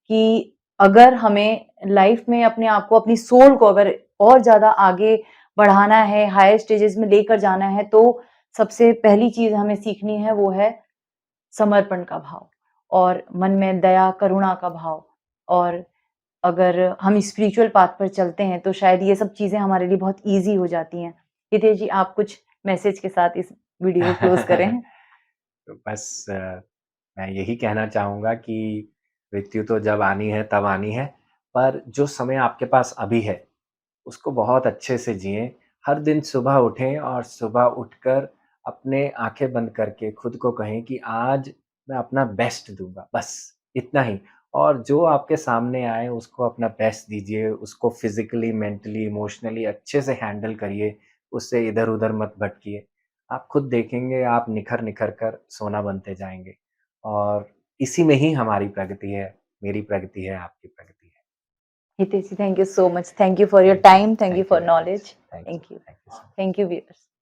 कि अगर हमें लाइफ में अपने आप को, अपनी सोल को अगर और ज़्यादा आगे बढ़ाना है, हायर स्टेजेस में लेकर जाना है, तो सबसे पहली चीज़ हमें सीखनी है वो है समर्पण का भाव और मन में दया, करुणा का भाव। और अगर हम स्पिरिचुअल पाथ पर चलते हैं तो शायद ये सब चीज़ें हमारे लिए बहुत ईज़ी हो जाती हैं। हितेश जी, आप कुछ मैसेज के साथ इस वीडियो को क्लोज़ करें। तो बस मैं यही कहना चाहूँगा कि मृत्यु तो जब आनी है तब आनी है, पर जो समय आपके पास अभी है, उसको बहुत अच्छे से जिएँ। हर दिन सुबह उठें और सुबह उठकर अपने आँखें बंद करके खुद को कहें कि आज मैं अपना बेस्ट दूँगा, बस इतना ही। और जो आपके सामने आए उसको अपना बेस्ट दीजिए, उसको फिज़िकली, मेंटली, इमोशनली अच्छे से हैंडल करिए, उससे इधर-उधर मत भटकिए। आप खुद देखेंगे आप निखर-निखर कर सोना बनते जाएँगे और इसी में ही हमारी प्रगति है, मेरी प्रगति है, आपकी प्रगति है। Hitesh, thank you so much. Thank you for your Thank you. time. Thank you Thank for you very much. knowledge. Thank you. Thank you. Thank you so much. Thank you, viewers.